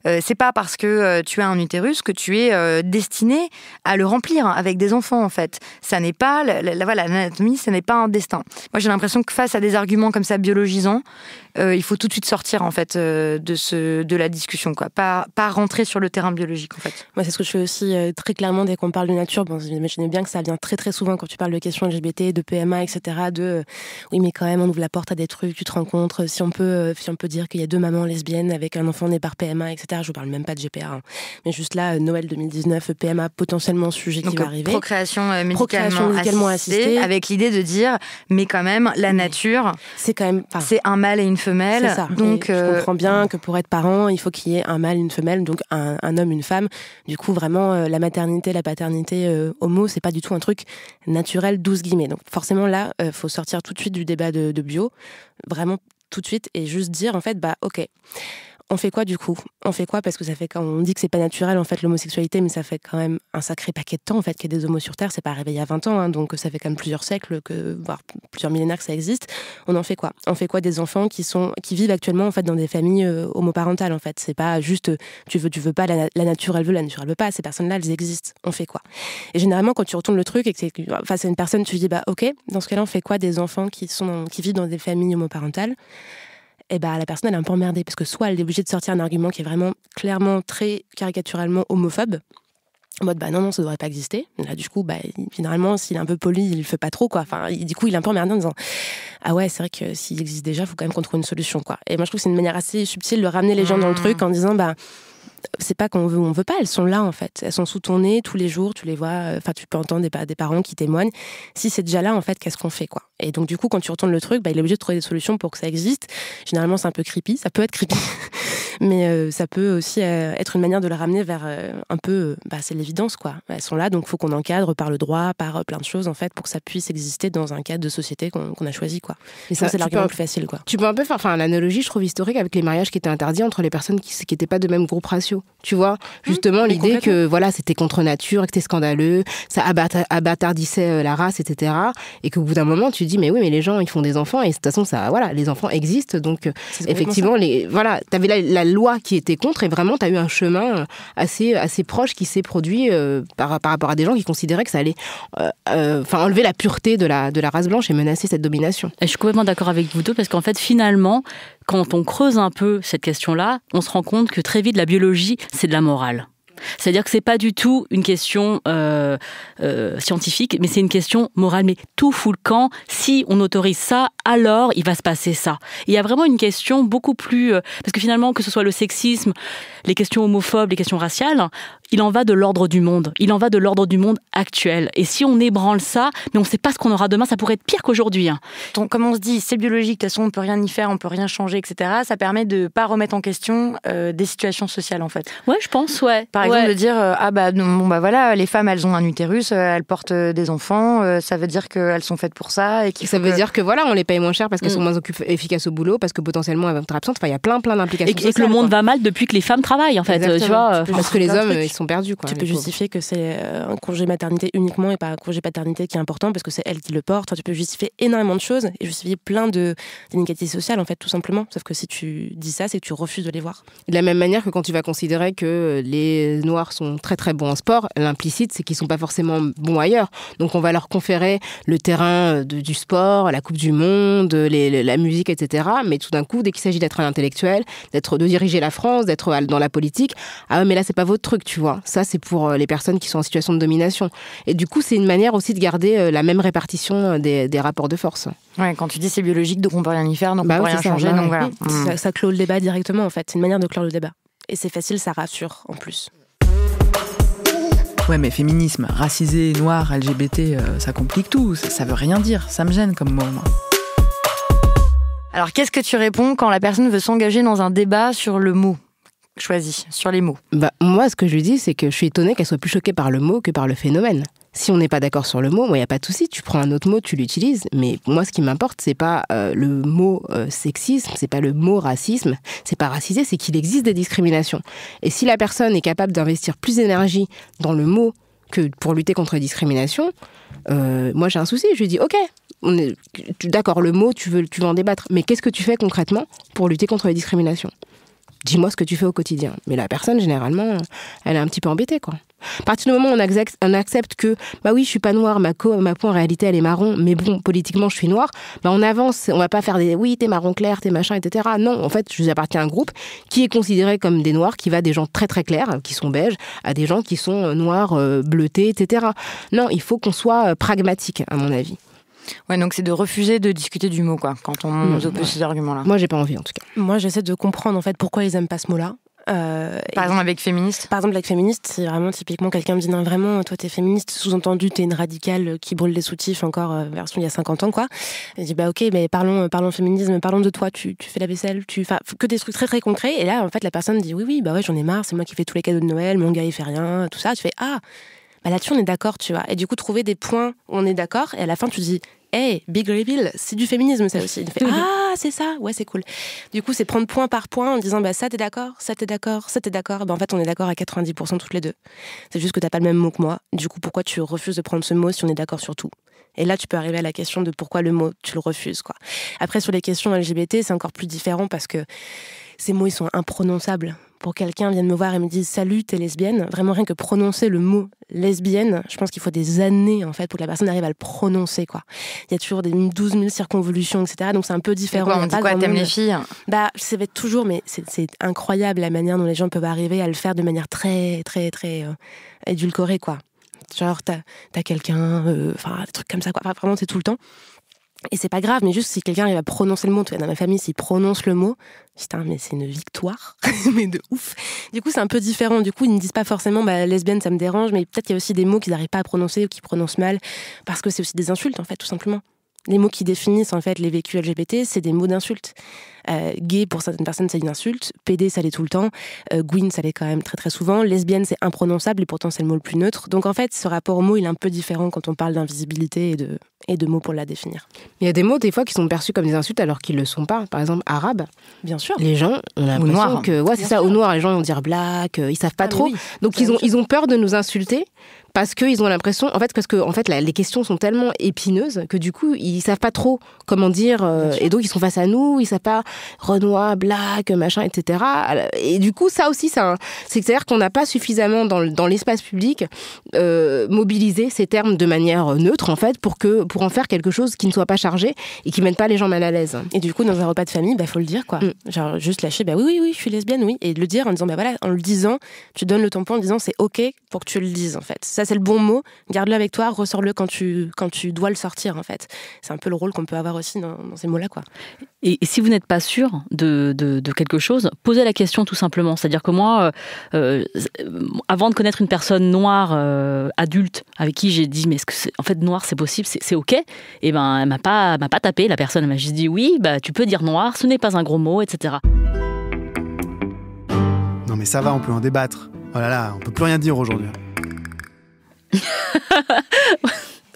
C'est pas parce que tu as un utérus que tu es destiné à le remplir avec des enfants, en fait. Ça n'est pas, l'anatomie, ça n'est pas un destin. Moi, j'ai l'impression que face à des arguments comme ça biologisants, il faut tout de suite sortir, en fait, de la discussion, quoi. Pas rentrer sur le terrain biologique, en fait. Moi, c'est ce que je fais aussi très clairement dès qu'on parle de nature. Bon, j'imaginez bien que ça vient très très souvent quand tu parles de questions LGBT, de PMA, etc. Oui, mais quand même, on ouvre la porte à des trucs, tu te rends compte, si on peut dire qu'il y a 2 mamans lesbiennes avec un enfant né par PMA, etc. Je vous parle même pas de GPA, hein. Mais juste là, Noël 2019, PMA potentiellement sujet qui va arriver. Procréation médicalement assistée, avec l'idée de dire, mais quand même, la nature, c'est quand même, c'est un mâle et une femelle. C'est ça. Donc, je comprends bien que pour être parent, il faut qu'il y ait un mâle, une femelle, donc un homme, une femme. Du coup, vraiment, la maternité, la paternité homo, c'est pas du tout un truc naturel, 12 guillemets. Donc forcément, là, faut sortir tout de suite du débat de bio, vraiment tout de suite, et juste dire, en fait, ok, on fait quoi du coup ? On fait quoi ? Parce que ça fait, quand on dit que c'est pas naturel en fait l'homosexualité, mais ça fait quand même un sacré paquet de temps en fait qu'il y a des homos sur Terre. C'est pas arrivé il y a 20 ans, hein, donc ça fait quand même plusieurs siècles, voire plusieurs millénaires que ça existe. On en fait quoi ? On fait quoi des enfants qui vivent actuellement en fait dans des familles homoparentales en fait ? C'est pas juste tu veux pas, la nature elle veut pas. Ces personnes-là elles existent. On fait quoi ? Et généralement quand tu retournes le truc et que c'est face à une personne, tu dis ok, dans ce cas-là on fait quoi des enfants qui vivent dans des familles homoparentales ? Et la personne elle est un peu emmerdée parce que soit elle est obligée de sortir un argument qui est vraiment clairement très caricaturalement homophobe, en mode non ça devrait pas exister. Là du coup généralement s'il est un peu poli il le fait pas trop quoi. Enfin du coup il est un peu emmerdé en disant ah ouais c'est vrai que s'il existe déjà faut quand même qu'on trouve une solution quoi. Et moi je trouve que c'est une manière assez subtile de ramener les gens dans le truc en disant c'est pas qu'on veut ou on veut pas, elles sont là en fait. Elles sont sous ton nez tous les jours, tu les vois, tu peux entendre des parents qui témoignent. Si c'est déjà là en fait, qu'est-ce qu'on fait quoi ? Et donc du coup quand tu retournes le truc, il est obligé de trouver des solutions pour que ça existe. Généralement c'est un peu creepy, ça peut être creepy. Mais ça peut aussi être une manière de la ramener vers un peu, c'est l'évidence quoi. Elles sont là, donc il faut qu'on encadre par le droit, par plein de choses en fait, pour que ça puisse exister dans un cadre de société qu'on a choisi quoi. Et ça c'est l'argument le plus facile quoi. Tu peux un peu faire l'analogie, je trouve historique, avec les mariages qui étaient interdits entre les personnes qui n'étaient pas de même groupe ratio. Tu vois, justement l'idée que c'était contre nature, que c'était scandaleux, ça abâtardissait la race, etc. Et qu'au bout d'un moment tu te dis mais oui mais les gens ils font des enfants et de toute façon les enfants existent donc effectivement t'avais la loi qui était contre et vraiment t'as eu un chemin assez proche qui s'est produit par rapport à des gens qui considéraient que ça allait enlever la pureté de la race blanche et menacer cette domination. Et je suis complètement d'accord avec vous deux parce qu'en fait finalement quand on creuse un peu cette question-là, on se rend compte que très vite la biologie c'est de la morale. C'est-à-dire que c'est pas du tout une question scientifique, mais c'est une question morale. Mais tout fout le camp. Si on autorise ça, alors il va se passer ça. Il y a vraiment une question beaucoup plus... parce que finalement, que ce soit le sexisme, les questions homophobes, les questions raciales, il en va de l'ordre du monde. Il en va de l'ordre du monde actuel. Et si on ébranle ça, mais on ne sait pas ce qu'on aura demain, ça pourrait être pire qu'aujourd'hui. Hein. Comme on se dit, c'est biologique, de toute façon, on ne peut rien y faire, on ne peut rien changer, etc. Ça permet de ne pas remettre en question des situations sociales, en fait. Ouais, je pense, ouais. Par exemple, de dire, les femmes, elles ont un utérus, elles portent des enfants, ça veut dire qu'elles sont faites pour ça. Et ça veut dire que on les paye moins cher parce qu'elles sont moins efficaces au boulot, parce que potentiellement elles vont être absentes. Enfin, il y a plein d'implications sociales. Et que le monde va mal depuis que les femmes travaillent, en fait. Tu vois, parce que les hommes, ils sont perdus. Quoi, tu peux justifier que c'est un congé maternité uniquement et pas un congé paternité qui est important parce que c'est elle qui le porte. Enfin, tu peux justifier énormément de choses et justifier plein d'inégalités sociales, en fait, tout simplement. Sauf que si tu dis ça, c'est que tu refuses de les voir. De la même manière que quand tu vas considérer que les Noirs sont très très bons en sport, l'implicite, c'est qu'ils sont pas forcément bons ailleurs. Donc on va leur conférer le terrain du sport, la Coupe du Monde, la musique, etc. Mais tout d'un coup, dès qu'il s'agit d'être un intellectuel, de diriger la France, d'être dans la politique, mais là c'est pas votre truc, tu vois. Ça c'est pour les personnes qui sont en situation de domination. Et du coup, c'est une manière aussi de garder la même répartition des rapports de force. Ouais, quand tu dis c'est biologique, donc on peut rien y faire, donc on peut rien changer, donc voilà. Ça clôt le débat directement, en fait. C'est une manière de clore le débat. Et c'est facile, ça rassure, en plus. Ouais, mais féminisme, racisé, noir, LGBT, ça complique tout. Ça veut rien dire. Ça me gêne comme mot, moi. Alors, qu'est-ce que tu réponds quand la personne veut s'engager dans un débat sur le mot choisi, sur les mots ? Moi, ce que je lui dis, c'est que je suis étonnée qu'elle soit plus choquée par le mot que par le phénomène. Si on n'est pas d'accord sur le mot, moi, il n'y a pas de souci. Tu prends un autre mot, tu l'utilises. Mais moi, ce qui m'importe, c'est pas le mot sexisme, c'est pas le mot racisme, c'est pas racisé, c'est qu'il existe des discriminations. Et si la personne est capable d'investir plus d'énergie dans le mot que pour lutter contre les discriminations, moi, j'ai un souci. Je lui dis, OK, d'accord, le mot, tu veux en débattre. Mais qu'est-ce que tu fais concrètement pour lutter contre les discriminations ? dis-moi ce que tu fais au quotidien. Mais la personne, généralement, elle est un petit peu embêtée, quoi. À partir du moment où on accepte que, bah oui, je suis pas noire, ma peau en réalité elle est marron, mais bon, politiquement je suis noire, bah on avance, on va pas faire des, oui, t'es marron clair, t'es machin, etc. Non, en fait, je appartiens à un groupe qui est considéré comme des noirs, qui va des gens très très clairs, qui sont beiges, à des gens qui sont noirs, bleutés, etc. Non, il faut qu'on soit pragmatique, à mon avis. Ouais, donc c'est de refuser de discuter du mot, quoi, quand on nous oppose ces arguments-là. Moi, j'ai pas envie, en tout cas. Moi, j'essaie de comprendre, en fait, pourquoi ils aiment pas ce mot-là. Par exemple, avec féministe. Par exemple, avec féministe, c'est vraiment typiquement quelqu'un me dit non, vraiment, toi t'es féministe, sous-entendu t'es une radicale qui brûle les soutifs encore, version il y a 50 ans, quoi. Et je dis bah ok, mais parlons féminisme, parlons de toi, tu fais la vaisselle, que des trucs très très concrets. Et là, en fait, la personne dit oui, bah ouais, j'en ai marre, c'est moi qui fais tous les cadeaux de Noël, mon gars il fait rien, tout ça. Tu fais ah, bah là-dessus on est d'accord, tu vois. Et du coup, trouver des points où on est d'accord, et à la fin tu dis hey, big reveal, c'est du féminisme ça aussi. Il fait ah, c'est ça, ouais, c'est cool. Du coup, c'est prendre point par point en disant bah ça t'es d'accord, ça t'es d'accord, ça t'es d'accord. Bah en fait, on est d'accord à 90% toutes les deux. C'est juste que t'as pas le même mot que moi. Du coup, pourquoi tu refuses de prendre ce mot si on est d'accord sur tout? Et là, tu peux arriver à la question de pourquoi le mot, tu le refuses, quoi. Après, sur les questions LGBT, c'est encore plus différent parce que ces mots, ils sont imprononçables. Pour quelqu'un vienne me voir et me dise « Salut, t'es lesbienne », vraiment rien que prononcer le mot « lesbienne », je pense qu'il faut des années, en fait, pour que la personne arrive à le prononcer, quoi. Il y a toujours 12 000 circonvolutions, etc. Donc c'est un peu différent. Quoi, on dit quoi, t'aimes les filles? Bah, ça va être toujours, mais c'est incroyable la manière dont les gens peuvent arriver à le faire de manière très, très, très édulcorée, quoi. Genre, t'as quelqu'un, des trucs comme ça, quoi. Enfin, vraiment, c'est tout le temps. Et c'est pas grave, mais juste si quelqu'un arrive à prononcer le mot, dans ma famille, s'il prononce le mot, putain, mais c'est une victoire, mais de ouf. Du coup, c'est un peu différent. Du coup, ils ne disent pas forcément, bah, lesbienne, ça me dérange, mais peut-être qu'il y a aussi des mots qu'ils n'arrivent pas à prononcer ou qu'ils prononcent mal, parce que c'est aussi des insultes, en fait, tout simplement. Les mots qui définissent, en fait, les vécus LGBT, c'est des mots d'insultes. Gay, pour certaines personnes, c'est une insulte. PD, ça l'est tout le temps. Gwyn, ça l'est quand même très très souvent. Lesbienne, c'est imprononçable et pourtant c'est le mot le plus neutre. Donc en fait, ce rapport au mot, il est un peu différent quand on parle d'invisibilité et de mots pour la définir. Il y a des mots, des fois, qui sont perçus comme des insultes alors qu'ils ne le sont pas. Par exemple, arabe. Bien sûr. Les gens ont l'impression que... Ouais, c'est ça, au noir, les gens vont dire black, ils savent pas trop. Oui, donc ils ont peur de nous insulter parce qu'ils ont l'impression... En fait, les questions sont tellement épineuses que du coup, ils savent pas trop comment dire. Et donc, ils sont face à nous, ils savent pas Renoir, black, machin, etc. Et du coup, ça aussi, c'est-à-dire qu'on n'a pas suffisamment dans l'espace public mobilisé ces termes de manière neutre, en fait, pour en faire quelque chose qui ne soit pas chargé et qui ne mette pas les gens mal à l'aise. Et du coup, dans un repas de famille, bah, faut le dire, quoi. Genre, juste lâcher, bah oui, je suis lesbienne, oui. Et le dire en disant, bah voilà, en le disant, tu donnes le tampon en disant, c'est OK pour que tu le dises, en fait. Ça, c'est le bon mot. Garde-le avec toi, ressors-le quand tu dois le sortir, en fait. C'est un peu le rôle qu'on peut avoir aussi dans ces mots-là, quoi. Et si vous n'êtes pas sûr de quelque chose, posez la question tout simplement. C'est-à-dire que moi, avant de connaître une personne noire adulte avec qui j'ai dit mais est-ce que en fait noir c'est possible, c'est OK, et ben elle m'a pas tapé, la personne, elle m'a juste dit oui, bah tu peux dire noir, ce n'est pas un gros mot, etc. Non mais ça va, on peut en débattre. Oh là là, on peut plus rien dire aujourd'hui.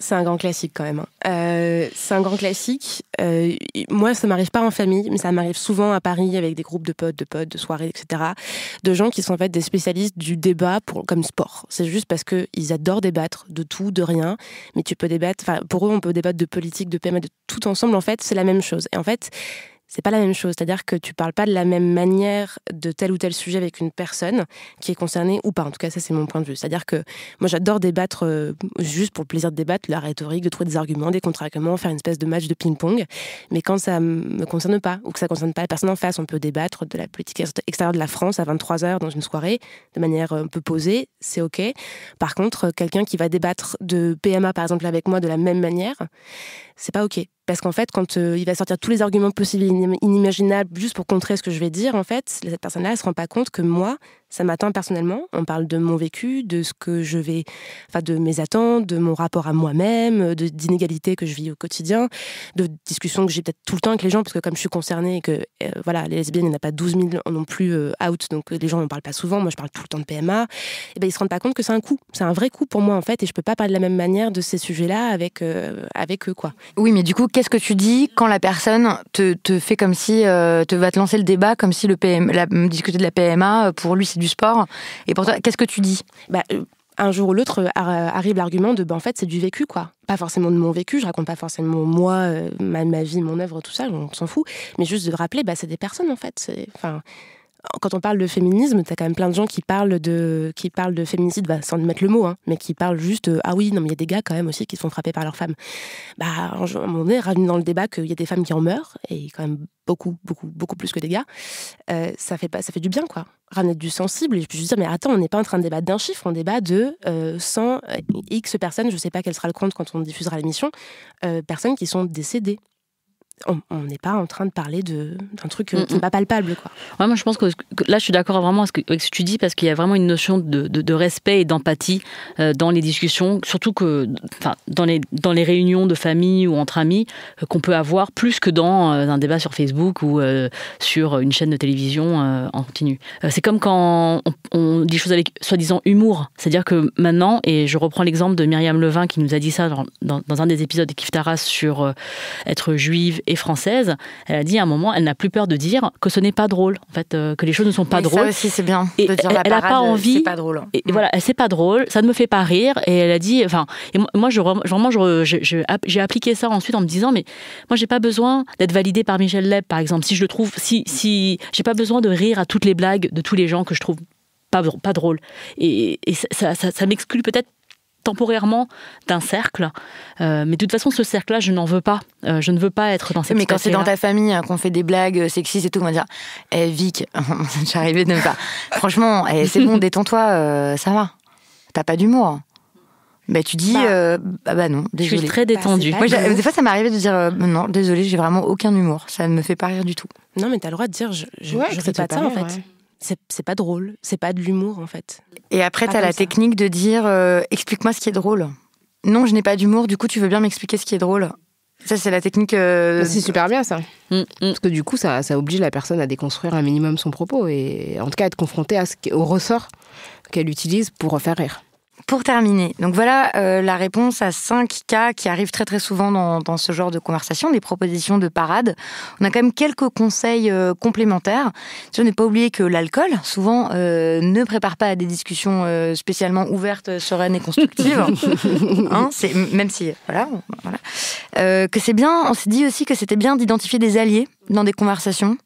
C'est un grand classique quand même. C'est un grand classique. Moi, ça m'arrive pas en famille, mais ça m'arrive souvent à Paris avec des groupes de potes, de soirées, etc. De gens qui sont en fait des spécialistes du débat comme sport. C'est juste parce qu'ils adorent débattre de tout, de rien. Mais tu peux débattre, pour eux, on peut débattre de politique, de PMA, de tout ensemble. En fait, c'est la même chose. Et en fait, c'est pas la même chose. C'est-à-dire que tu parles pas de la même manière de tel ou tel sujet avec une personne qui est concernée ou pas. En tout cas, ça, c'est mon point de vue. C'est-à-dire que moi, j'adore débattre juste pour le plaisir de débattre, la rhétorique, de trouver des arguments, des contre-arguments, faire une espèce de match de ping-pong. Mais quand ça me concerne pas ou que ça concerne pas la personne en face, on peut débattre de la politique extérieure de la France à 23h dans une soirée de manière un peu posée, c'est OK. Par contre, quelqu'un qui va débattre de PMA, par exemple, avec moi de la même manière, c'est pas OK. Parce qu'en fait, quand il va sortir tous les arguments possibles et inimaginables juste pour contrer ce que je vais dire, en fait, cette personne-là, elle se rend pas compte que moi, ça m'atteint personnellement. On parle de mon vécu, de ce que je vais, de mes attentes, de mon rapport à moi-même, d'inégalités que je vis au quotidien, de discussions que j'ai peut-être tout le temps avec les gens, parce que comme je suis concernée et que, les lesbiennes, il n'y en a pas 12 000 non plus out, donc les gens n'en parlent pas souvent. Moi, je parle tout le temps de PMA. Et ils se rendent pas compte que c'est un coup. C'est un vrai coup pour moi, en fait, et je peux pas parler de la même manière de ces sujets-là avec eux, quoi. Oui, mais du coup, qu'est-ce que tu dis quand la personne te fait comme si va te lancer le débat comme si discuter de la PMA pour lui c'est du sport, et pour toi qu'est-ce que tu dis? Un jour ou l'autre arrive l'argument de en fait c'est du vécu, quoi. Pas forcément de mon vécu, je raconte pas forcément moi, ma vie, mon œuvre, tout ça, on s'en fout, mais juste de rappeler c'est des personnes en fait. quand on parle de féminisme, t'as quand même plein de gens qui parlent de féminicide, sans mettre le mot, mais qui parlent juste ah oui, non mais il y a des gars quand même aussi qui se font frapper par leurs femmes. À un moment donné, ramener dans le débat qu'il y a des femmes qui en meurent, et quand même beaucoup plus que des gars, ça fait du bien, quoi. Ramener du sensible, et je peux juste dire, mais attends, on n'est pas en train de débattre d'un chiffre, on débat de 100 X personnes, je sais pas quel sera le compte quand on diffusera l'émission, personnes qui sont décédées. On n'est pas en train de parler d'un truc qui n'est pas palpable, quoi. Ouais, moi, je pense que là, je suis d'accord vraiment avec ce que tu dis, parce qu'il y a vraiment une notion de respect et d'empathie dans les discussions, surtout que dans les réunions de famille ou entre amis, qu'on peut avoir plus que dans un débat sur Facebook ou sur une chaîne de télévision en continu. C'est comme quand on dit des choses avec soi-disant humour. C'est-à-dire que maintenant, et je reprends l'exemple de Myriam Levin qui nous a dit ça dans un des épisodes de Kif Taras sur être juive et française, elle a dit à un moment, elle n'a plus peur de dire que ce n'est pas drôle, en fait, que les choses ne sont pas drôles. Ça aussi, c'est bien et de dire elle n'a pas envie. C'est pas drôle. Et voilà, c'est pas drôle, ça ne me fait pas rire. Et elle a dit, et moi, j'ai appliqué ça ensuite en me disant, mais moi, j'ai pas besoin d'être validée par Michel Leb, par exemple. Si je le trouve, si j'ai pas besoin de rire à toutes les blagues de tous les gens que je trouve pas drôles. Et ça m'exclut peut-être temporairement d'un cercle, mais de toute façon ce cercle-là je n'en veux pas, je ne veux pas être dans cette mais quand c'est dans ta famille qu'on fait des blagues sexistes et tout, on va dire Vic, j'arrivais de ne pas franchement, c'est bon, détends-toi, ça va, t'as pas d'humour. Tu dis non, désolé. Je suis très détendue. Moi, des fois ça m'est arrivé de dire non, désolé, j'ai vraiment aucun humour, ça ne me fait pas rire du tout. Non, mais t'as le droit de dire je sais pas de ça, en fait. Ouais. C'est pas drôle, c'est pas de l'humour, en fait. Et après, t'as la technique de dire explique-moi ce qui est drôle. Non, je n'ai pas d'humour, du coup, tu veux bien m'expliquer ce qui est drôle. Ça, c'est la technique. C'est super bien, ça. Parce que du coup, ça oblige la personne à déconstruire un minimum son propos et en tout cas à être confrontée au ressort qu'elle utilise pour faire rire. Pour terminer, donc voilà la réponse à 5 cas qui arrivent très très souvent dans ce genre de conversation, des propositions de parade. On a quand même quelques conseils complémentaires. Je n'ai pas oublié que l'alcool, souvent, ne prépare pas à des discussions spécialement ouvertes, sereines et constructives. Même si, voilà. Que c'est bien, on s'est dit aussi que c'était bien d'identifier des alliés dans des conversations.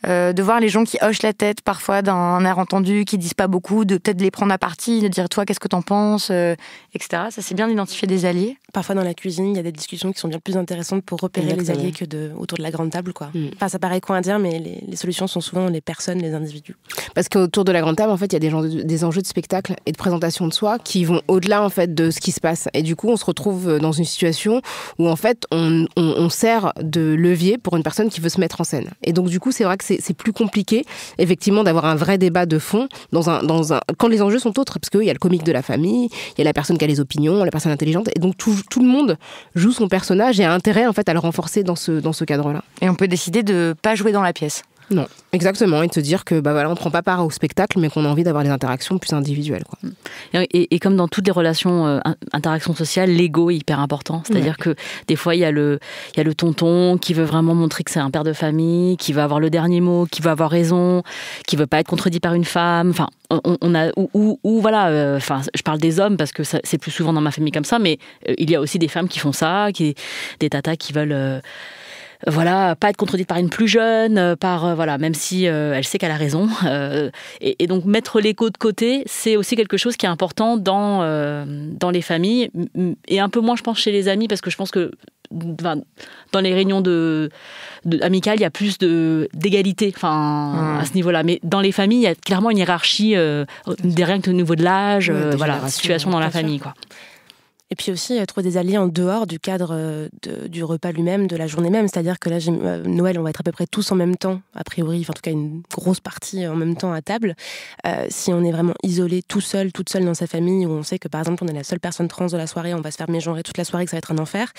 De voir les gens qui hochent la tête parfois d'un air entendu, qui disent pas beaucoup, de peut-être les prendre à partie, de dire toi qu'est-ce que t'en penses, etc. Ça c'est bien d'identifier des alliés. Parfois dans la cuisine, il y a des discussions qui sont bien plus intéressantes pour repérer les alliés que autour de la grande table, quoi. Enfin, ça paraît con à dire, mais les solutions sont souvent dans les personnes, les individus. Parce qu'autour de la grande table, en fait, il y a des enjeux de spectacle et de présentation de soi qui vont au-delà en fait de ce qui se passe. Et du coup, on se retrouve dans une situation où en fait, on sert de levier pour une personne qui veut se mettre en scène. Et donc du coup, c'est vrai que c'est plus compliqué, effectivement, d'avoir un vrai débat de fond quand les enjeux sont autres, parce qu'il y a le comique de la famille, il y a la personne qui a les opinions, la personne intelligente, et donc tout le monde joue son personnage et a intérêt en fait à le renforcer dans ce cadre-là. Et on peut décider de pas jouer dans la pièce. Non, exactement, et de se dire que on prend pas part au spectacle, mais qu'on a envie d'avoir des interactions plus individuelles, quoi. Et comme dans toutes les relations, interactions sociales, l'ego est hyper important. C'est-à-dire que des fois, il y a le tonton qui veut vraiment montrer que c'est un père de famille, qui va avoir le dernier mot, qui veut avoir raison, qui veut pas être contredit par une femme. Enfin, on a voilà. Enfin, je parle des hommes parce que c'est plus souvent dans ma famille comme ça, mais il y a aussi des femmes qui font ça, des tatas qui veulent. Pas être contredite par une plus jeune, même si elle sait qu'elle a raison. Et donc mettre l'écho de côté, c'est aussi quelque chose qui est important dans les familles, et un peu moins, je pense, chez les amis, parce que je pense que dans les réunions amicales, il y a plus d'égalité à ce niveau-là. Mais dans les familles, il y a clairement une hiérarchie, rien que au niveau de l'âge, situation dans la famille, quoi. Et puis aussi, trouver des alliés en dehors du cadre du repas lui-même, de la journée même. C'est-à-dire que là, Noël, on va être à peu près tous en même temps, a priori, en tout cas une grosse partie en même temps à table. Si on est vraiment isolé, toute seule dans sa famille, où on sait que, par exemple, on est la seule personne trans de la soirée, on va se faire mégenrer toute la soirée, que ça va être un enfer,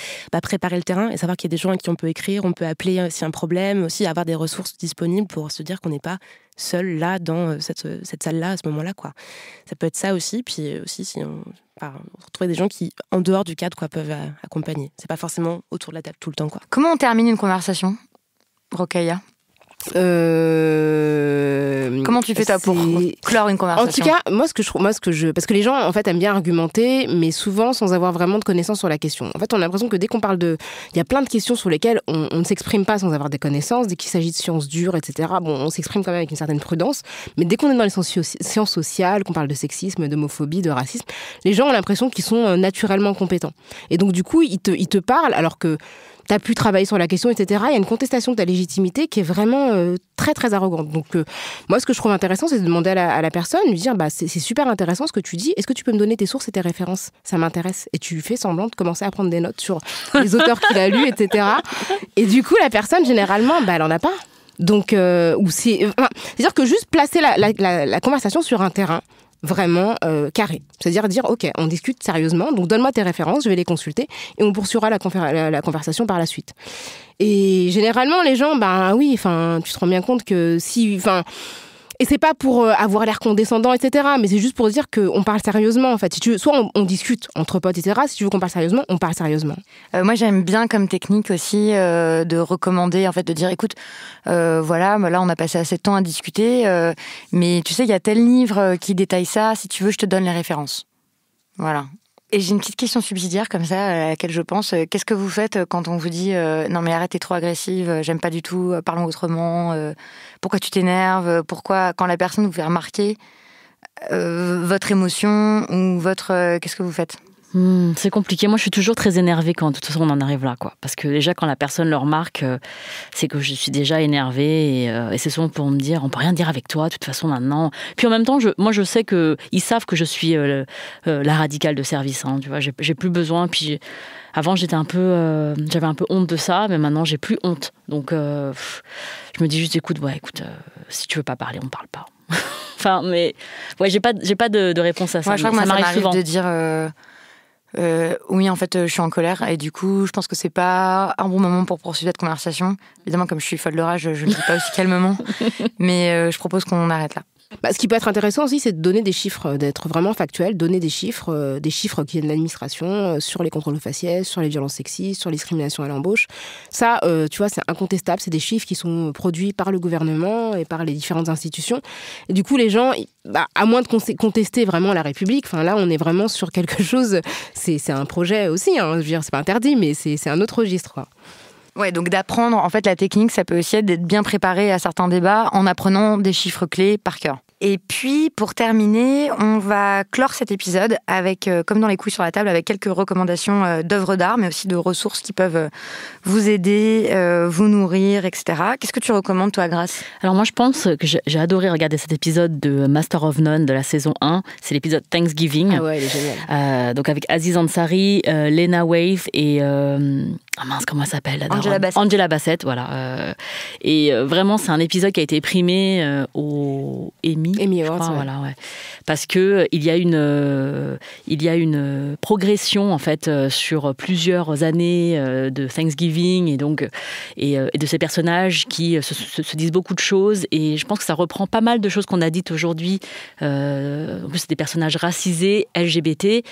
préparer le terrain et savoir qu'il y a des gens à qui on peut écrire, on peut appeler s'il y a un problème, aussi avoir des ressources disponibles pour se dire qu'on n'est pas seul là, dans cette salle-là, à ce moment-là, quoi. Ça peut être ça aussi, puis aussi, si on retrouver des gens qui, en dehors du cadre, peuvent accompagner. C'est pas forcément autour de la table tout le temps, quoi. Comment on termine une conversation, Rokhaya ? Comment tu fais toi pour clore une conversation? En tout cas, parce que les gens en fait aiment bien argumenter, mais souvent sans avoir vraiment de connaissances sur la question. En fait, on a l'impression que dès qu'on parle il y a plein de questions sur lesquelles on ne s'exprime pas sans avoir des connaissances. Dès qu'il s'agit de sciences dures, etc. Bon, on s'exprime quand même avec une certaine prudence. Mais dès qu'on est dans les sciences sociales, qu'on parle de sexisme, d'homophobie, de racisme, les gens ont l'impression qu'ils sont naturellement compétents. Et donc du coup, ils te parlent alors que t'as pu travailler sur la question, etc. Il y a une contestation de ta légitimité qui est vraiment très, très arrogante. Donc, moi, ce que je trouve intéressant, c'est de demander à la personne, lui dire, c'est super intéressant ce que tu dis. Est-ce que tu peux me donner tes sources et tes références? Ça m'intéresse. Et tu fais semblant de commencer à prendre des notes sur les auteurs qu'il a lus, etc. Et du coup, la personne, généralement, elle en a pas. Donc, c'est-à-dire que juste placer la conversation sur un terrain vraiment carré. C'est-à-dire dire, OK, on discute sérieusement, donc donne-moi tes références, je vais les consulter, et on poursuivra la conversation par la suite. Et généralement, les gens, oui, tu te rends bien compte que et c'est pas pour avoir l'air condescendant, etc., mais c'est juste pour dire qu'on parle sérieusement, en fait. Si tu veux, soit on discute entre potes, etc., si tu veux qu'on parle sérieusement, on parle sérieusement. Moi, j'aime bien comme technique aussi de recommander, en fait, de dire, écoute, voilà, là, on a passé assez de temps à discuter, mais tu sais, il y a tel livre qui détaille ça, si tu veux, je te donne les références. Voilà. Et j'ai une petite question subsidiaire comme ça à laquelle je pense. Qu'est-ce que vous faites quand on vous dit non mais arrête, t'es trop agressive, j'aime pas du tout, parlons autrement, pourquoi tu t'énerves, pourquoi quand la personne vous fait remarquer votre émotion ou qu'est-ce que vous faites? C'est compliqué. Moi, je suis toujours très énervée quand de toute façon on en arrive là, quoi. Parce que déjà, quand la personne le remarque, c'est que je suis déjà énervée et c'est souvent pour me dire, on peut rien dire avec toi, de toute façon maintenant. Puis en même temps, moi, je sais que ils savent que je suis la radicale de service. Hein, tu vois, j'ai plus besoin. Puis avant, j'avais un peu honte de ça, mais maintenant, j'ai plus honte. Donc, je me dis juste, écoute, si tu veux pas parler, on parle pas. Enfin, mais ouais, j'ai pas de réponse à ça. Ouais, je crois que moi, ça m'arrive souvent de dire. Oui, en fait, je suis en colère et du coup, je pense que c'est pas un bon moment pour poursuivre cette conversation. Évidemment, comme je suis folle de rage, je ne le dis pas aussi calmement, mais je propose qu'on arrête là. Ce qui peut être intéressant aussi, c'est de donner des chiffres, d'être vraiment factuel, donner des chiffres qui viennent de l'administration sur les contrôles aux faciès, sur les violences sexistes, sur les discriminations à l'embauche. Ça, tu vois, c'est incontestable. C'est des chiffres qui sont produits par le gouvernement et par les différentes institutions. Et du coup, les gens, à moins de contester vraiment la République, là, on est vraiment sur quelque chose. C'est un projet aussi. Hein, je veux dire, c'est pas interdit, mais c'est un autre registre, quoi. Ouais, donc d'apprendre, en fait, la technique, ça peut aussi être d'être bien préparé à certains débats en apprenant des chiffres clés par cœur. Et puis, pour terminer, on va clore cet épisode avec, comme dans les couilles sur la table, avec quelques recommandations d'œuvres d'art, mais aussi de ressources qui peuvent vous aider, vous nourrir, etc. Qu'est-ce que tu recommandes, toi, Grace? Alors moi, je pense que j'ai adoré regarder cet épisode de Master of None de la saison 1. C'est l'épisode Thanksgiving. Ah ouais, il est génial. Donc avec Aziz Ansari, Lena Waithe et... comment elle s'appelle? Angela Bassett, voilà. Et vraiment, c'est un épisode qui a été primé au Emmy Awards, ouais. Voilà, ouais. Parce que il y a une progression en fait sur plusieurs années de Thanksgiving et donc et de ces personnages qui se disent beaucoup de choses, et je pense que ça reprend pas mal de choses qu'on a dites aujourd'hui. En plus, c'est des personnages racisés, LGBT,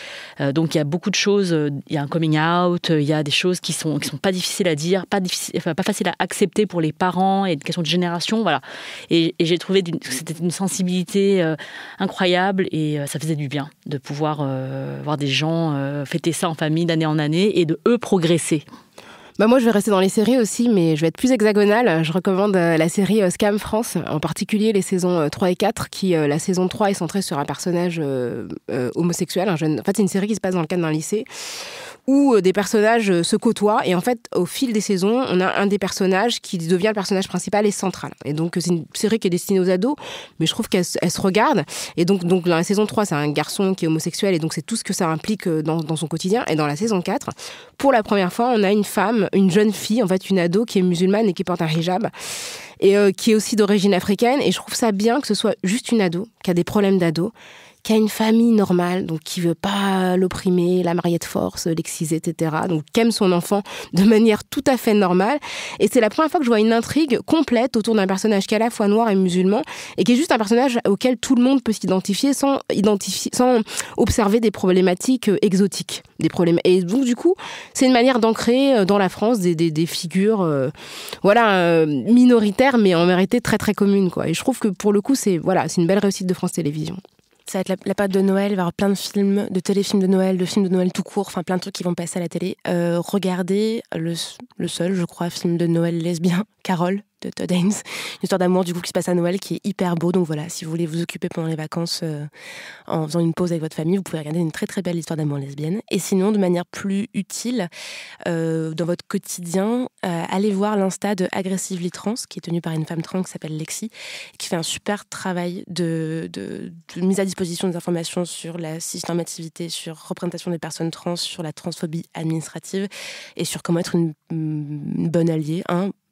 donc il y a beaucoup de choses. Il y a un coming out, il y a des choses qui sont pas difficiles à dire, pas facile à accepter pour les parents, et une question de génération, voilà. Et j'ai trouvé que c'était une sensibilité incroyable, et ça faisait du bien de pouvoir voir des gens fêter ça en famille d'année en année et de eux progresser. Moi, je vais rester dans les séries aussi, mais je vais être plus hexagonale. Je recommande la série Scam France, en particulier les saisons 3 et 4, qui, la saison 3 est centrée sur un personnage homosexuel, un jeune. En fait, c'est une série qui se passe dans le cadre d'un lycée, où des personnages se côtoient, et en fait, au fil des saisons, on a un des personnages qui devient le personnage principal et central. Et donc, c'est une série qui est destinée aux ados, mais je trouve qu'elle se regarde. Et donc, dans la saison 3, c'est un garçon qui est homosexuel, et donc c'est tout ce que ça implique dans son quotidien. Et dans la saison 4, pour la première fois, on a une jeune fille, en fait, une ado qui est musulmane et qui porte un hijab, et qui est aussi d'origine africaine. Et je trouve ça bien que ce soit juste une ado, qui a des problèmes d'ado, qui a une famille normale, donc qui veut pas l'opprimer, la marier de force, l'exciser, etc. Donc qui aime son enfant de manière tout à fait normale. Et c'est la première fois que je vois une intrigue complète autour d'un personnage qui est à la fois noir et musulman, et qui est juste un personnage auquel tout le monde peut s'identifier sans observer des problématiques exotiques. Et donc du coup, c'est une manière d'ancrer dans la France des figures minoritaires, mais en vérité très très communes, quoi. Et je trouve que pour le coup, c'est une belle réussite de France Télévisions. Ça va être la période de Noël, il va y avoir plein de films, de téléfilms de Noël, de films de Noël tout court, enfin plein de trucs qui vont passer à la télé. Regardez le seul, je crois, film de Noël lesbien, Carole, de Todd Haynes. Une histoire d'amour du coup qui se passe à Noël, qui est hyper beau. Donc voilà, si vous voulez vous occuper pendant les vacances en faisant une pause avec votre famille, vous pouvez regarder une très très belle histoire d'amour lesbienne. Et sinon, de manière plus utile, dans votre quotidien, allez voir l'Insta de Aggressively Trans, qui est tenue par une femme trans qui s'appelle Lexi, qui fait un super travail de mise à disposition des informations sur la cisnormativité, sur représentation des personnes trans, sur la transphobie administrative et sur comment être une bonne alliée,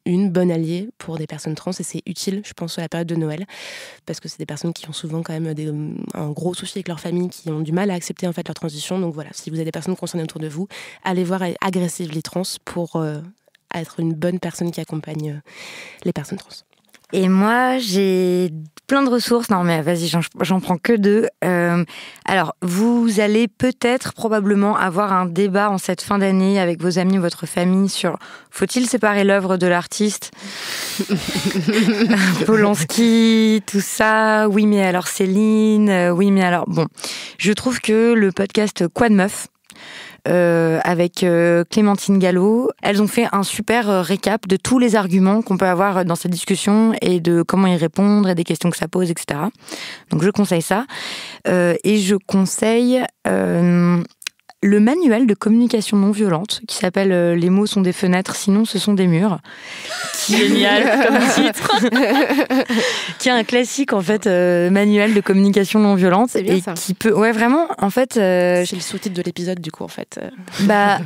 une bonne alliée pour des personnes trans, et c'est utile, je pense, à la période de Noël, parce que c'est des personnes qui ont souvent quand même un gros souci avec leur famille, qui ont du mal à accepter en fait leur transition. Donc voilà, si vous avez des personnes concernées autour de vous, allez voir Aggressively Trans pour être une bonne personne qui accompagne les personnes trans. Et moi, j'ai plein de ressources. Non, mais vas-y, j'en prends que 2. Alors, vous allez probablement avoir un débat en cette fin d'année avec vos amis, votre famille sur faut-il séparer l'œuvre de l'artiste? Polanski, tout ça. Oui, mais alors Céline. Oui, mais alors... Bon, je trouve que le podcast Quoi de meuf avec Clémentine Gallo, elles ont fait un super récap de tous les arguments qu'on peut avoir dans cette discussion et de comment y répondre et des questions que ça pose, etc. Donc je conseille ça. Et je conseille le manuel de communication non violente qui s'appelle « Les mots sont des fenêtres, sinon ce sont des murs ». Génial comme titre. Qui est un classique en fait, manuel de communication non violente. C'est bien et ça. Qui peut, ouais vraiment, en fait. C'est le sous-titre de l'épisode du coup en fait. Bah,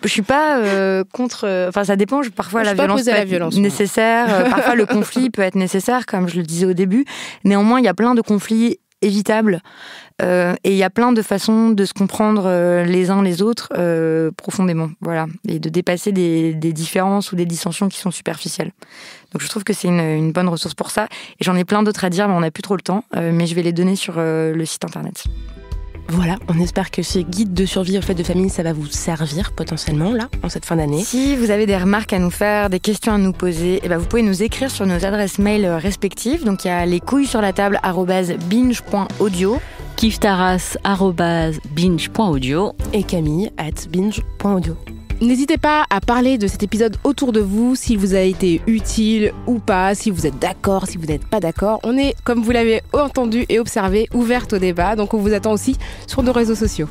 je suis pas contre. Enfin, ça dépend. Parfois, la violence peut être nécessaire. Parfois, le conflit peut être nécessaire, comme je le disais au début. Néanmoins, il y a plein de conflits évitables. Et il y a plein de façons de se comprendre les uns les autres profondément, voilà, et de dépasser des différences ou des dissensions qui sont superficielles. Donc je trouve que c'est une bonne ressource pour ça. Et j'en ai plein d'autres à dire, mais on n'a plus trop le temps. Mais je vais les donner sur le site internet. Voilà, on espère que ce guide de survie aux fêtes de famille, ça va vous servir potentiellement, là, en cette fin d'année. Si vous avez des remarques à nous faire, des questions à nous poser, eh ben vous pouvez nous écrire sur nos adresses mail respectives. Donc il y a lescouillessurlatable@binge.audio, kiftaras@binge.audio et Camille@binge.audio. N'hésitez pas à parler de cet épisode autour de vous, s'il vous a été utile ou pas, si vous êtes d'accord, si vous n'êtes pas d'accord. On est, comme vous l'avez entendu et observé, ouverte au débat, donc on vous attend aussi sur nos réseaux sociaux.